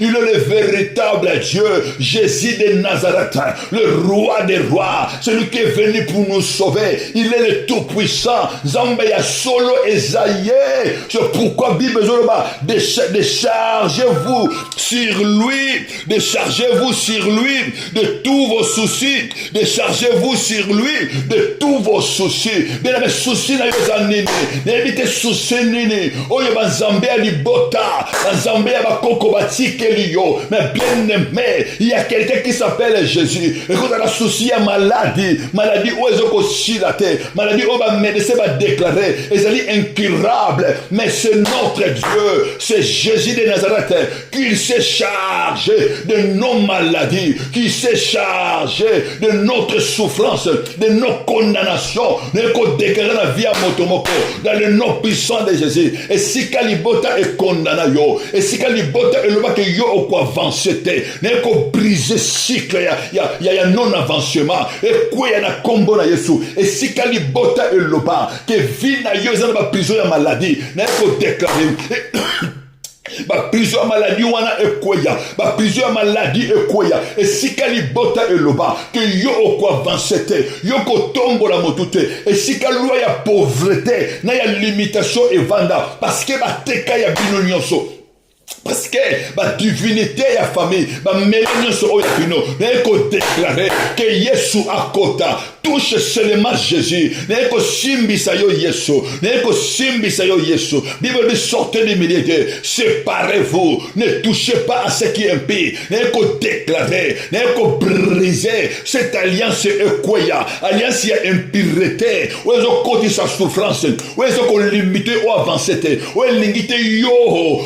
le véritable Dieu, Jésus de Nazareth, le roi des rois, celui qui est venu pour nous sauver. Il est le tout-puissant. Zambaya solo Esaïe. C'est pourquoi Bible déchargez-vous sur lui, déchargez-vous sur lui de tous vos soucis, déchargez-vous sur lui de tous vos soucis. Bien les soucis n'évitez soucis nini oyo banzambe alibota banzambe ya bakoko batikeli yo. Mais bien aimé, il y a quelqu'un qui s'appelle Jésus. Écoute, la souci à maladie où est-ce qu'on chilate, maladie où va médecin va déclarer ezali incurable. Mais c'est notre Dieu, c'est Jésus de Nazareth qui s'est chargé de nos maladies, qui s'est chargé de notre souffrance, de nos condamnations, de nos déclarer la vie à motomoko dans le nom puissant de Jésus. Et si Kalibota est condamné, et si Kalibota est le bas que yo au quoi avancer, n'est qu'au briser cycle, il y a non avancement, et quoi il y a combo na Yesu, et si Kalibota est le bas, que vie na yo, ça va prison la maladie, n'est qu'au déclarer. Plusieurs maladies wana ekoya, plusieurs maladies ekoya. Et si Kalibota est le bas, que yo au quoi avancete, yo ko tombo la motute. Et si kalua ya pauvreté, na ya limitation et vanda, parce que teka ya binonyoso. Parce que la divinité et la famille, la mélange sur Oyapino, n'est qu'au déclarer que Yesu a kota, touche seulement Jésus, n'est qu'au simbisayo Yesu, n'est qu'au simbisayo Yesu. Bible dit sortez des milliers, séparez-vous, ne touchez pas à ce qui est impie, n'est qu'au déclarer, n'est qu'au briser cette alliance ekoya, alliance y a impureté, où est-ce qu'on dit sa souffrance, où est-ce qu'on limite ou avancé, où est-ce qu'on limite yo,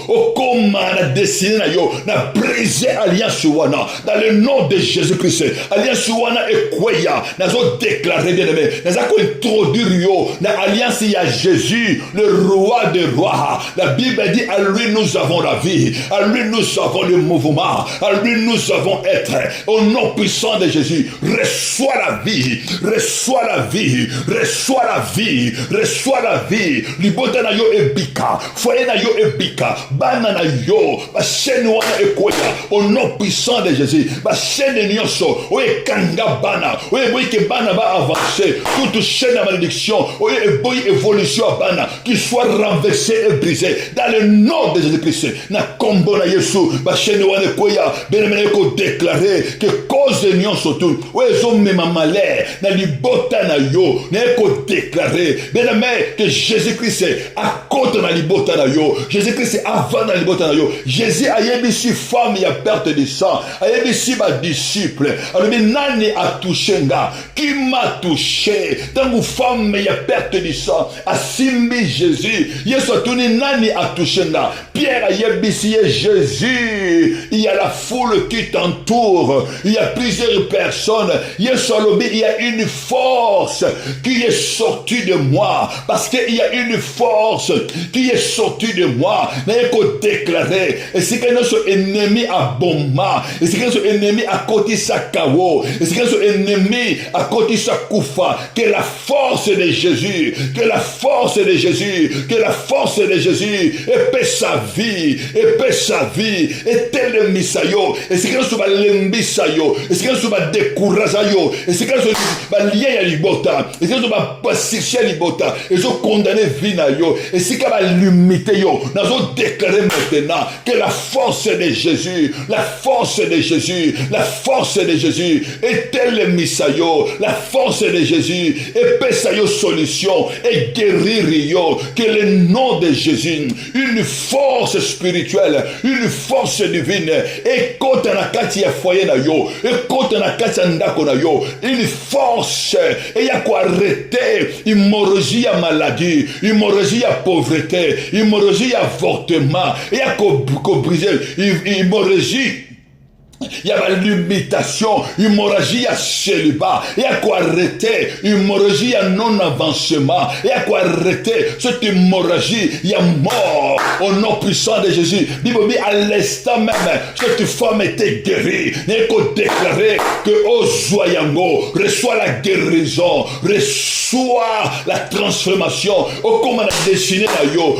au comme na destiné na yo na briser alliance wana dans le nom de Jésus-Christ. Alliance wana ekoya nazo déclarer bien aimé nazo introduire yo na alliance ya Jésus le roi des rois. La Bible dit à lui nous avons la vie, à lui nous avons le mouvement, à lui nous avons être. Au nom puissant de Jésus, reçois la vie, reçois la vie, reçois la vie, reçois la vie. Libota na yo ebika, foyer na yo ebika, bana na yo, ba chaîne wana ekoya au nom puissant de Jésus. Ba chaîne nyonso o ekanga bana, o eboike bana bana va avancer, toute chaîne de malédiction, évolution à bana, qui soit renversée et brisée, dans le nom de Jésus-Christ, na combo na Yesu, ba chaîne wane koya, benemene ko déclarer que cause de nion surtout, oezo mema malheur, na libota na yo, na ko déclarer, benemene que Jésus-Christ a côté na libota na yo, Jésus-Christ avant na libota na yo, Jésus a yebi si femme ya perte de sang, a yebi si ba disciple, alors nani a touché nga, qui m'a touché, tant femme ya perte de sang, a simbi Jésus, Yesu tuni nani a touché nga, Pierre a yebi si Jésus, il y a la foule qui t'entoure, il y a plusieurs personnes, Yesu alobi, il y a une force qui est sortie de moi, parce qu'il y a une force qui est sortie de moi, n'a qu'on déclarer, et c'est que notre ennemi a bomba, et c'est que notre ennemi a côté sa kawo, et c'est que notre ennemi a côté sa koufa, que la force de Jésus, que la force de Jésus, que la force de Jésus, épée sa vie, et tel misayo, et c'est que nous sommes lembisayo, et c'est que nous sommes décourageayo, et c'est que nous sommes liés à libota, et c'est que nous sommes passés à libota, et nous sommes condamnés vinayo, et c'est que nous sommes limités yo, nous avons déclaré maintenant que la force de Jésus, la force de Jésus, la force de Jésus, et tel misayo, la force de Jésus, et pesayo solution, et guérir yo, que le nom de Jésus, une force spirituelle, une force divine, et quand on a kati ya foyer na yo, et quand on a kati ya ndako na yo, une force, et y a quoi arrêter, hémorragie à maladie, hémorragie à pauvreté, hémorragie à avortement, et y a quoi briser, hémorragie. Il y a la limitation, hémorragie à célibat, il y a quoi arrêter, hémorragie à non-avancement, il y a quoi arrêter cette hémorragie, il y a mort au nom puissant de Jésus. Bible dit à l'instant même, cette femme était guérie, il y a quoi déclarer que oh Zoyango, reçoit la guérison, reçoit la transformation, oh comme on a dessiné là, yo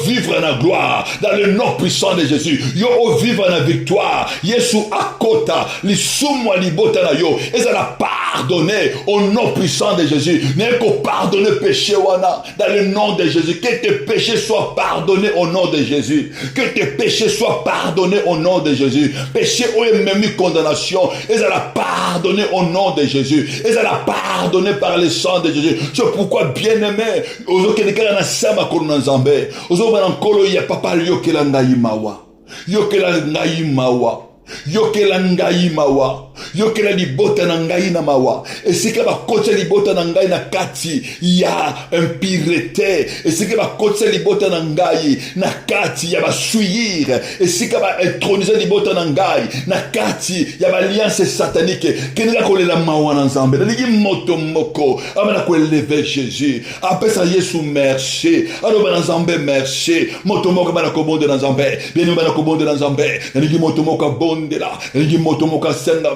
vivre dans la gloire, dans le nom puissant de Jésus, yo vivre dans la victoire, Yesu akota li sumwa li bota na yo et ça l'a pardonné au nom puissant de Jésus. N'est qu'au pardonner péché wana dans le nom de Jésus, que tes péchés soient pardonnés au nom de Jésus, que tes péchés soient pardonnés au nom de Jésus. Péché ou même condamnation et ça l'a pardonné au nom de Jésus, et ça l'a pardonné par le sang de Jésus. C'est pourquoi bien-aimé ozokelekala na sama kolona nzambe ozobana nkolo ya papa yokela ngai mawa, yokela ngai mawa, yokela ngai mawa, yokela libota na ngai na mawa, esika bakotsa libota na ngai na kati ya impureté, esika bakotsa libota na ngai na kati ya basuyir, esika ba introniser libota na ngai na kati ya alliance satanique, kenela kolela mawa na nzambe naliki moto moko amana koelever Jésus, apesa Yesu merci, aloba na nzambe merci, moto moko bana kobonde na nzambe, bien bana kobonde na nzambe, naliki moto moko bonde la, naliki moto moko senda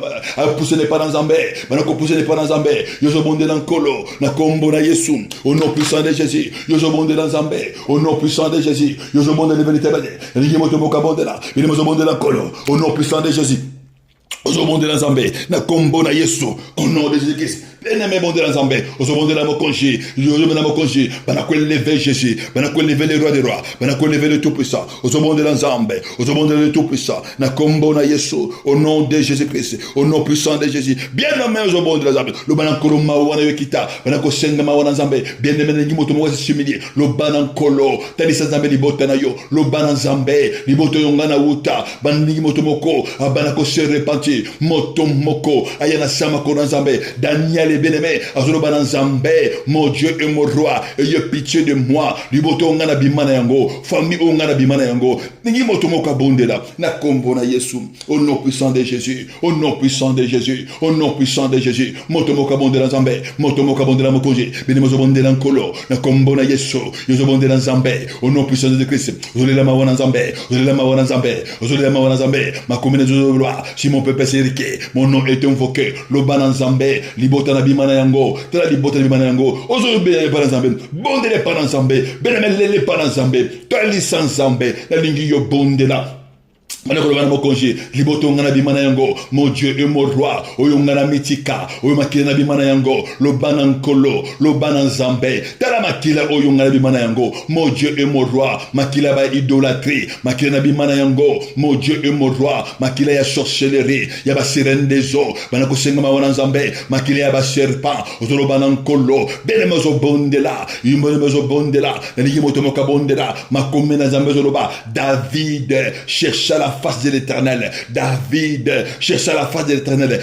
pousse ne pas dans Zambé, maintenant pousse ne pas dans Zambé, yo bonde dans Kolo, na kombo na Yesu, au nom puissant de Jésus, yo bonde dans Zambé, au nom puissant de Jésus, yo bonde de vérité, naliki moto moko bonde la, bien mo bonde dans Kolo, au nom puissant de Jésus. Ozomonde na Zambé, na kombo na Yesu, au nom de Jésus-Christ. Bien-aimé bonde na Zambé, ozomonde na mokonji, ozomonde na mokonji, bana ko lever Jésus, bana ko lever le roi des rois, bana ko lever le tout-puissant, ozomonde na Zambé, ozomonde le tout-puissant, na kombo na Yesu, au nom de Jésus-Christ, au nom puissant de Jésus. Bien-aimé ozomonde na Zambé, lo bana ko mawana yekita, bana ko senga mawana Zambé, bien-aimé na ngimoto mo simili, lo bana kolo, tani sa Zambé libota na yo, lo bana Zambé, liboto yongana uta, bana ngimoto moko, bana ko se repentir. Moto moko ayana sama kona Zambé, Daniel et bien-aimé azoloba na Zambé, mon Dieu et mon roi, ayez pitié de moi, liboto ngana bimana yango, famille ngana bimana yango, ningi moto moko bondela na kombo na Yesu, au nom puissant de Jésus, au nom puissant de Jésus, au nom puissant de Jésus, moto moko bondela Zambé, moto moko bondela mokonje, bini mozo bondela nkolo na kombo na Yesu, yozo bondela Zambé, au nom puissant de Christ, ozolela mawana Zambé, ozolela mawana Zambé, ozolela mawana Zambé, makomene zo gloire, si mon peuple mon nom est invoqué, le banan Zambé, libota na bimana yango, tela libota na bimana yango, ozo be le banan Zambé, bonde le banan Zambé, benamel le banan Zambé, tali sans Zambé, la lingi yo bonde la. Mon Dieu et mon roi, oyongana mitika, oyomakila bimana yango, lo banankolo, lo bananzambe, tala makila oyongana bimana yango, mon Dieu et mon roi, makila ba idolâtrie, makila bimana yango, mon Dieu et mon roi, makila ya sorcellerie, ya ba sirène des eaux, banako senga ma wananzambe, makila ya ba serpent, ozolo banankolo, benemozo bondela, yumozo bondela, naligi motomoka bondela, makomena zambe zoloba, David chercha la face de l'Éternel. David chercha la face de l'Éternel.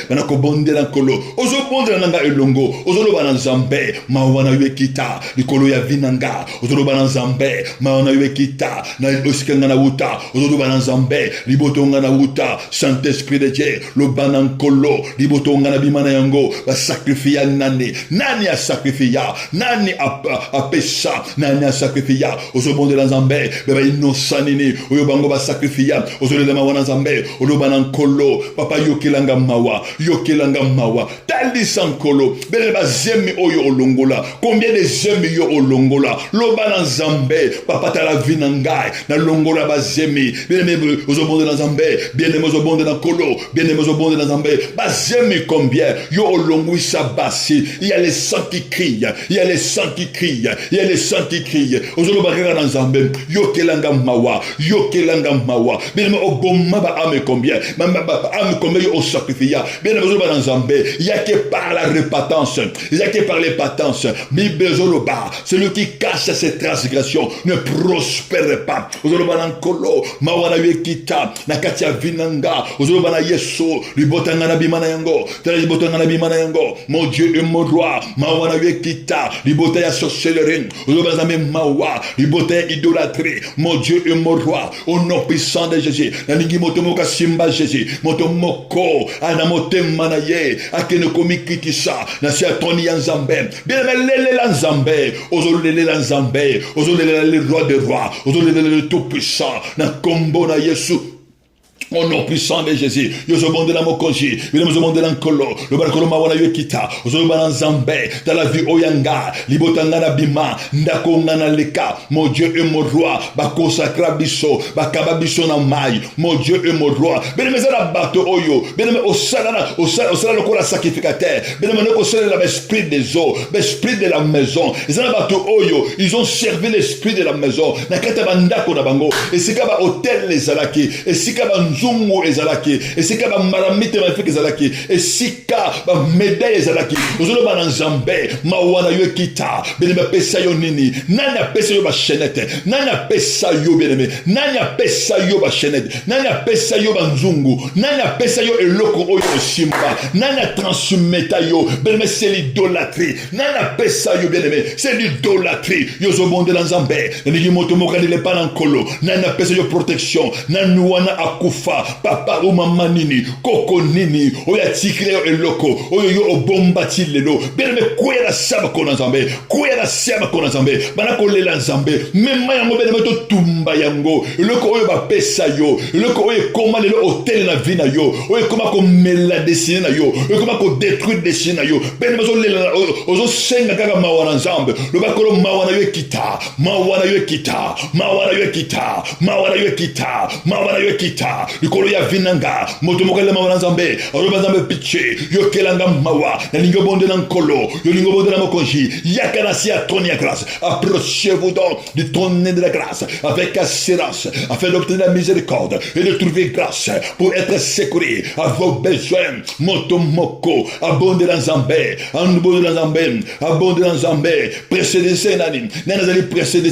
Manako bonde na kolo. Ozo bonde na nga elongo. Ozo lo bananzambe. Mawana yekita. Nikolo ya vinanga. Ozo lo bananzambe. Mawana yekita. Na osikanga na wuta. Ozo lo bananzambe. Libotonga na wuta. Saint-Esprit de Dieu. Lo banankolo. Libotonga na bimana yango. Ba sacrifia nani. Nani a sacrifia. Nani a pesa. Nani a sacrifia. Ozo bonde na zambe. Beba inosanini. Oyo bango ba sacrifia. Ozo le mawana zambe. Ozo banankolo. Papa yokelanga mawa. Yokelanga mawa. Tali sankolo. Bele ba zemi oyo olongola. Combien de zemi yo olongola. Lo bananzambe. Papa tala vinangai. Na longola ba zemi. Bien aimé ozo bonde na zambe. Bien aimé ozo bonde na kolo. Bien aimé ozo bonde na zambe. Ba zemi combien. Yo olongui sa basi. Il y a les sangs qui crient. Il y a les sangs qui crient. Il y a les sangs qui crient. Ozo lo barera na zambe. Yokelanga mawa. Yokelanga mawa. Bien aimé oboma ba ame combien. Mama ba ame combien yo sacrifia. Bien aimé ozo ba na zambe. Il y a que par la repentance. Il y a que par l'épatance. Mi bezolo ba. Celui qui cache ses transgressions ne prospère pas. Ozo lo ba na kolo. Mawa na yekita. Na katia vinanga. Ozo lo ba na yeso. Libotanga na bimana yango. Tala libotanga na bimana yango. Mon Dieu et mon roi. Mawa na yekita. Libota ya sorcellerie. Ozo lo ba na zambe mawa. Libota ya idolâtrie. Mon Dieu et mon roi. Au nom puissant de Jésus. Na lingi motomoka simba Jésus. Motomoko. Ana motema na ye. Akene komi kitisa. Na si atoni ya nzambe. Bien lele la nzambe. Ozo lele la nzambe. Ozo lele le roi des rois. Ozo lele le tout puissant. Na kombo na Yesu. Au nom puissant de Jésus, yo bonde la mokonji, yo bonde la nkolo, le barkolo mawana yekita, ozo bana nzambe, dans la vie oyanga, libotanga na bima, ndako ngana leka, mon Dieu et mon roi, bako sakra biso, bakaba biso na mai, mon Dieu et mon roi, bene meza na bato oyo, bene me osala le kola sacrificateur, bene me osala l'esprit des eaux, l'esprit de la maison, ils ont bato oyo, ils ont servi l'esprit de la maison, na kata bandako na bango, et c'est kaba hôtel les alaki, et c'est kaba Zungu ezalaki, et si ka ba maramite mafik ezalaki, et si ka ba médaille ezalaki, ozolo ba nzambe, mawana yo kita, bene ba pesa yo nini, nani a pesa yo ba chenette, nani a pesa yo bien-aimé, nani a pesa yo ba chenette, nani a pesa yo ba nzungu, nani a pesa yo eloko oyo simba, nani a transmeta yo, bene c'est l'idolâtrie, nani a pesa yo bien-aimé, c'est l'idolâtrie, yo zo bonde la nzambe, nani moto moka le panankolo, nani a pesa yo protection, nani wana akufa papa ou maman nini koko nini oya tikre eloko oyo yo obombati lelo bene kwela la saba kona nzambe kwela la saba kona nzambe bana kolela nzambe mema yango bene to tumba yango eloko oyo ba pesa yo eloko oyo koma lelo hotel na vie na yo oyo koma ko mela destiner na yo oyo koma ko détruire destiner na yo bene bazo lela ozo senga kaka mawana nzambe lo bakolo mawana yo kita mawana yo kita mawana yo kita mawana yo kita mawana yo kita likolo ya vinanga moto mokele mawana nzambe aloba nzambe piche yokelanga mawa na lingo bonde na nkolo yo lingo bonde na mokonji yakana si atoni ya grâce approchez-vous donc du trône de la grâce avec assurance afin d'obtenir la miséricorde et de trouver grâce pour être secouru à vos besoins moto moko abonde na nzambe abonde na nzambe abonde na nzambe précédé nani nani précédé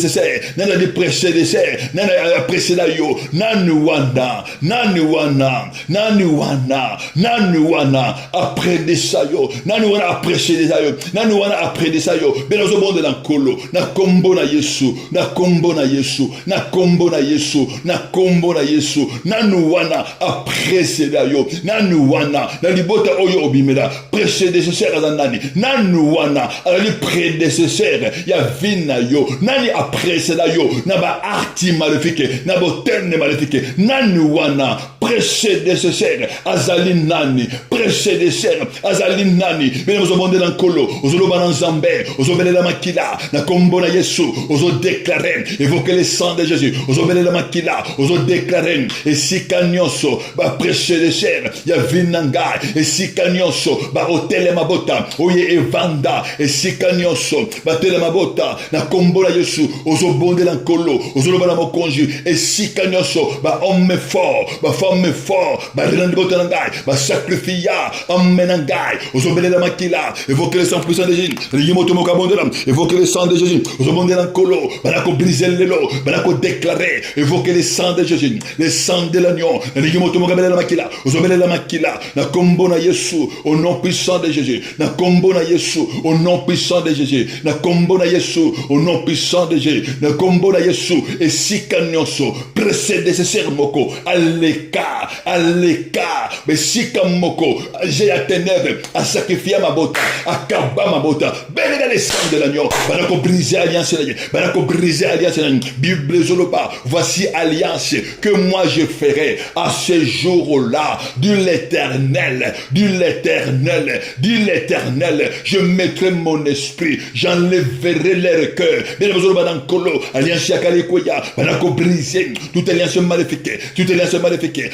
nani précédé nani précédé yo nani wanda nani wana après des sayo nani wana après des sayo nani wana après des sayo belozo bonde na kolo na kombo na Yesu na kombo na Yesu na kombo na Yesu na kombo na Yesu nani wana après sayo nani wana na libota oyo obimela prédécesseur za nani wana ali prédécesseur ya vina yo nani après sayo na ba arti maléfique na botene maléfique nani wana wana précédécessaire azali nani précédécessaire azali nani bino ozobondela nkolo ozoloba na nzambe ozobelela makila na kombo na Yesu ozodéclarer évoquer le sang de Jésus ozobelela makila ozodéclarer esika nyonso baprécédésaire ya vina ngai esika nyonso baotelema bota oye evanda esika nyonso batelema bota na kombo na Yesu ozobondela nkolo ozoloba na mokonzi esika nyonso bahomme fort bafemme fort barende bota na ngai basakrifia homme na ngai ozobelela makila évoquer le sang puissant de Jésus yimotomoka bondela évoquer le sang de Jésus ozobondela nkolo banako briser lelo banako déclarer évoquer le sang de Jésus le sang de l'agneau yimotomoka belela makila ozobelela makila na kombo na Yesu au nom puissant de Jésus na kombo na Yesu au nom puissant de Jésus na kombo na Yesu au nom puissant de Jésus na kombo na Yesu esika nyonso précédésaire moko aleka besika moko j'ai à ténèbres à sacrifier ma bota akaba ma bota belela le sang de l'agneau banako briser alliance banako briser alliance Bible zoloba voici alliance que moi je ferai à ce jour-là de l'éternel je mettrai mon esprit j'enlèverai leur cœur bien zoloba dans kolo alliance yakale koya banako briser toute alliance maléfique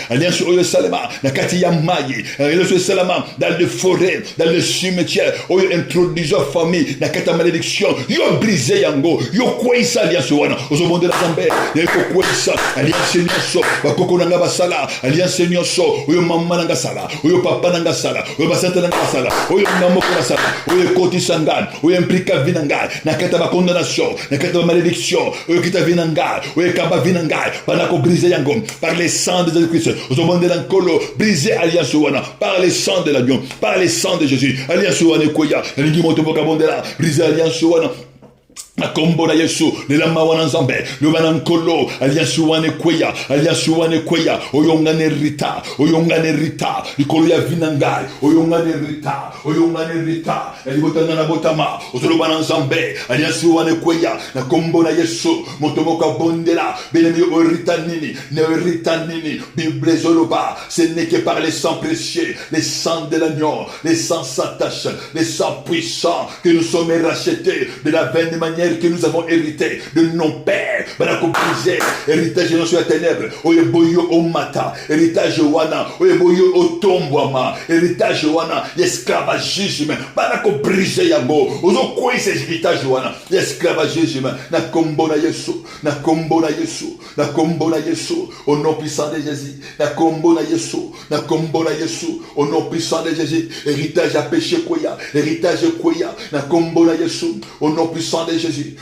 alliance oyo salama na kati ya mayi alliance salama dans les forêts dans les cimetières oyo introduisant famille na kati ya malédiction yo briser yango yo kwesa alliance wana ozobondela zambe yeko kwesa alliance nyonso bakoko nanga basala alliance nyonso oyo mama nanga sala oyo papa nanga sala oyo basanta nanga sala oyo namoko na sala oyo koti sangana oyo implique vinanga na kati ya condamnation na kati ya malédiction oyo kita vinanga oyo kaba vinanga banako briser yango par le sang de Jésus-Christ ozobondela nkolo briser alliance wana par le sang de l'agneau par le sang de Jésus alliance wana koya lingi moto boka bondela briser alliance wana na kombo na Yesu lelama wana nzambe lobana nkolo alliance wana kweya oyongane rita likolo ya vinangai oyongane rita elibotana na botama ozolobana nzambe alliance wana kweya na kombo na Yesu motomoka bondela benemi orita nini Bible zoloba ce n'est que par les sang précieux les sang de l'agneau les sang s'attache les sang puissants que nous sommes rachetés de la vaine manière que nous avons hérité de nos pères banako briser héritage non sur la ténèbre oyeboyo omata héritage wana oyeboyo otombwama héritage wana esclavagisme banako briser yango ozokwisa héritage wana esclavagisme na kombo na Yesu au nom puissant de Jésus na kombo na Yesu au nom puissant de Jésus héritage à péché koya na kombo na Yesu au nom puissant de Jésus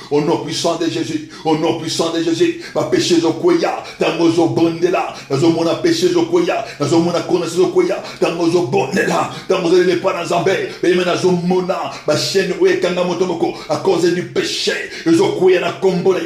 au nom puissant de Jésus ma péché zo koya tango zo bondela nazo mona péché zo koya nazo mona kona zo koya tango zo bondela tango zo le pas nzambe mais nazo mona ba chaîne oye kanga motomoko à cause du péché zo koya na kombo na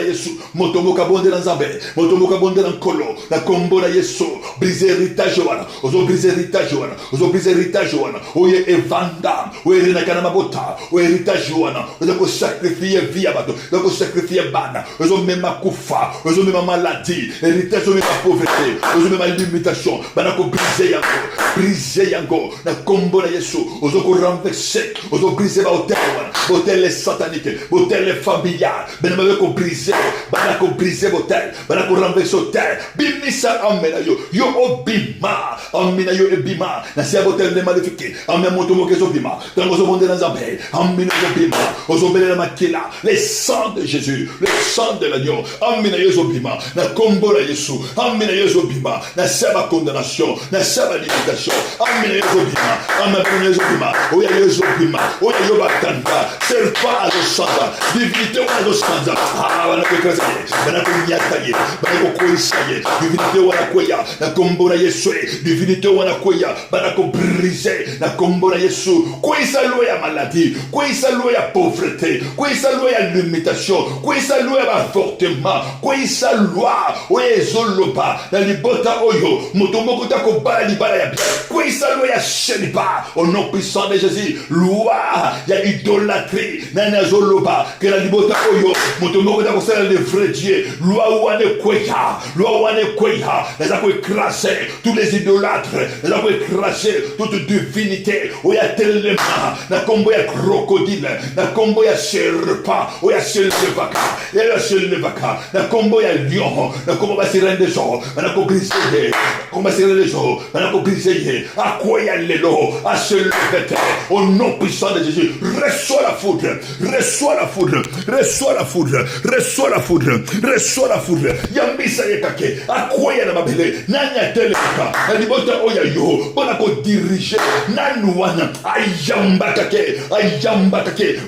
Yesu motomoka bondela nzambe motomoka bondela nkolo na kombo na Yesu briser héritage wana ozo briser héritage wana oye evanda oye na kana mabota oye héritage wana ozo sacrifier vie abato ozo sacrifier bana ozo mema kufa ozo mema maladie héritage ozo mema pauvreté ozo mema limitation bana ko briser yango na kombo na Yesu ozo ko renverser ozo briser ba hôtel satanique hôtel familial bana ko briser bana ko renverser hôtel bimisa amena yo obima amina yo ebima na sia hôtel de maléfique amena moto mokezo bima tango zo monde na zambe amina yo bima ozo belela makila le sang de Jésus le sang de l'agneau amina yo bima na kombo na Yesu amina yo bima na sia ba condamnation na sia ba limitation amina yo bima oya yo bima oya yo batanda serpa azo sanda divinité azo sanda wana ko krasa bana ko nyataye bana ko koisaye divinité wana koya na kombo na Yesu divinité wana koya bana ko briser na kombo na Yesu koisa lo ya maladie koisa lo ya pauvreté pauvreté, quoi ça loi ya limitation, quoi ça loi ya avortement, quoi ça loi oye zolopa na libota oyo motomoko ta ko bala libala ya bien, quoi ça loi ya shelipa au nom puissant de Jésus, loi ya idolâtrie na zolopa que la libota oyo motomoko ta ko sala le vrai Dieu, loi wane kweya, les a ko écraser tous les idolâtres, les a ko écraser toute divinité oya telema na kombo ya crocodile, na kombo ya serpent oya selevaka, ya selevaka na kombo ya lion, na kombo ba sirene des jours, na ko briser, kombo sirene des jours, na ko briser, à quoi ya lelo, à se lever au nom puissant de Jésus. Reçois la foudre, reçois la foudre, reçois la foudre, reçois la foudre, reçois la foudre. Yambisa yekake, à quoi ya na mabele, nanya teleka, na libota oya yo, bona ko diriger, nanuana, ayambakake,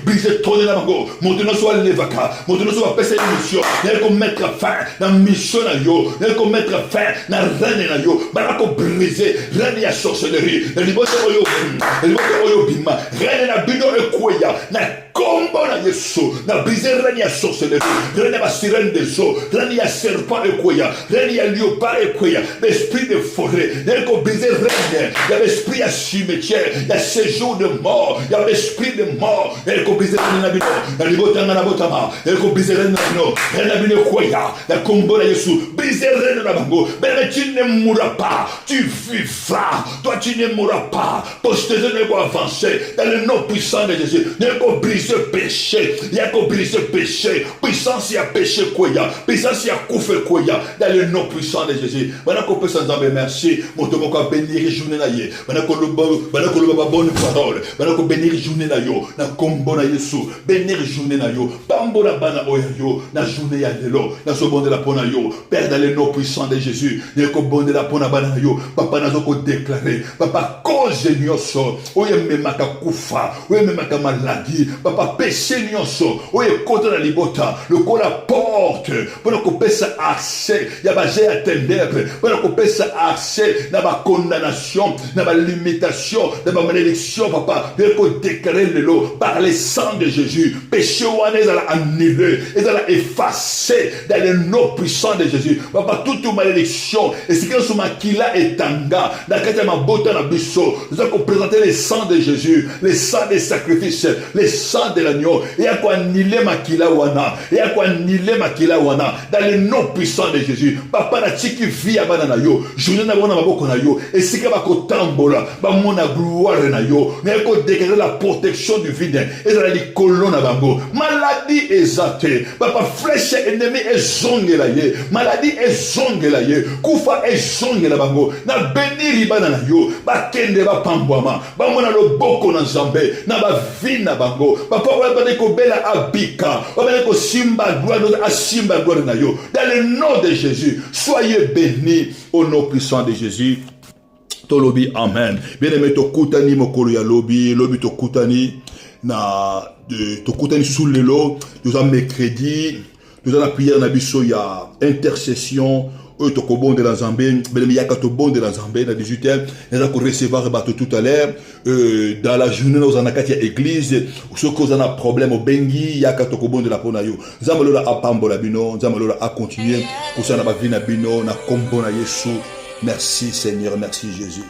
briser tonne na bango, maintenant soit levaka, maintenant soit pesa mission, n'a ko mettre fin na mission na yo, n'a ko mettre fin na reine na yo, bana ko briser, reine ya sorcellerie, na libota oyo bima, reine na bino ekweya, na combo na Yesu, na briser reine ya sorcellerie, reine ya sirène des eaux, reine ya serpent ekweya, reine ya léopard ekweya, l'esprit de forêt, n'a ko briser reine, il y a l'esprit ya cimetière, il y a séjour de mort, il y a l'esprit de mort, n'a ko briser reine na bino, na libota na botama, n'a ko briser reine na bino, reine na bino ekweya, na combo na Yesu, briser reine na bango, mais tu ne mourras pas, tu vivras, toi tu ne mourras pas, postérité ne va avancer, dans le nom puissant de Jésus, ne va briser péché, il y a qu'à briser péché, puissance il y a péché quoi, puissance il y a couffe quoi, dans le nom puissant de Jésus. Maintenant qu'on peut s'en dire merci, mon Dieu, qu'on bénir journée là, maintenant qu'on le bonne parole, maintenant qu'on bénir journée là yo, na combo na Yesu, bénir journée là yo, bambo na bana oya yo, na journée ya delo, na so bon de la pona yo, Père dans le nom puissant de Jésus, ne ko bon de la pona bana yo, papa na zo ko déclarer, papa cause nyonso, oye memaka kufa, oye memaka maladie, papa péché nyonso, oye contre la libota, le ko la porte, pour ko pesa accès, ya ba j'ai à ténèbres, pour ko pesa accès na ba condamnation, na ba limitation, na ba malédiction papa, de ko déclarer le lot par le sang de Jésus, péché wana ezala annulé, ezala effacé dans le nom puissant de Jésus, papa toute malédiction, et ce que sous makila etanga, na kata mabota na biso, nous allons présenter le sang de Jésus, le sang des sacrifices, le sang de l'agneau, et à quoi annuler makila wana, et à quoi annuler makila wana, dans le nom puissant de Jésus, papa na tiki vi abana na yo, journée na wana maboko na yo, et si ka bako tambola, ba mona gloire na yo, mais ko déclarer la protection du vide, et dans les colonnes bango, maladie exaltée, papa flèche ennemi est zongela ye, maladie est zongela ye, kufa est zongela bango, na béni ribana na yo, ba kende ba pambwama, ba mona lo boko na Nzambe, na ba vina bango, papa wa ba ko bela abika, wa ba ko simba gloire a simba gloire na yo, dans le nom de Jésus, soyez bénis au nom puissant de Jésus. Tolobi amen. Bien-aimé tokutani mokolo ya lobi tokutani na tokutani sous le lot, nous avons mercredi, nous avons la prière na biso ya intercession. Tokobon de la Zambé, Belemiyakato bon de la Zambé, à 18h, nous allons recevoir tout à l'heure. Dans la journée, nous allons à l'église, ceux qui ont un problème au Bengi, Yakato bon de la Ponayo. Nous allons à Pambola Bino, nous allons à continuer, pour ça, nous allons à Bino, nous allons à Yesu. Merci Seigneur, merci Jésus.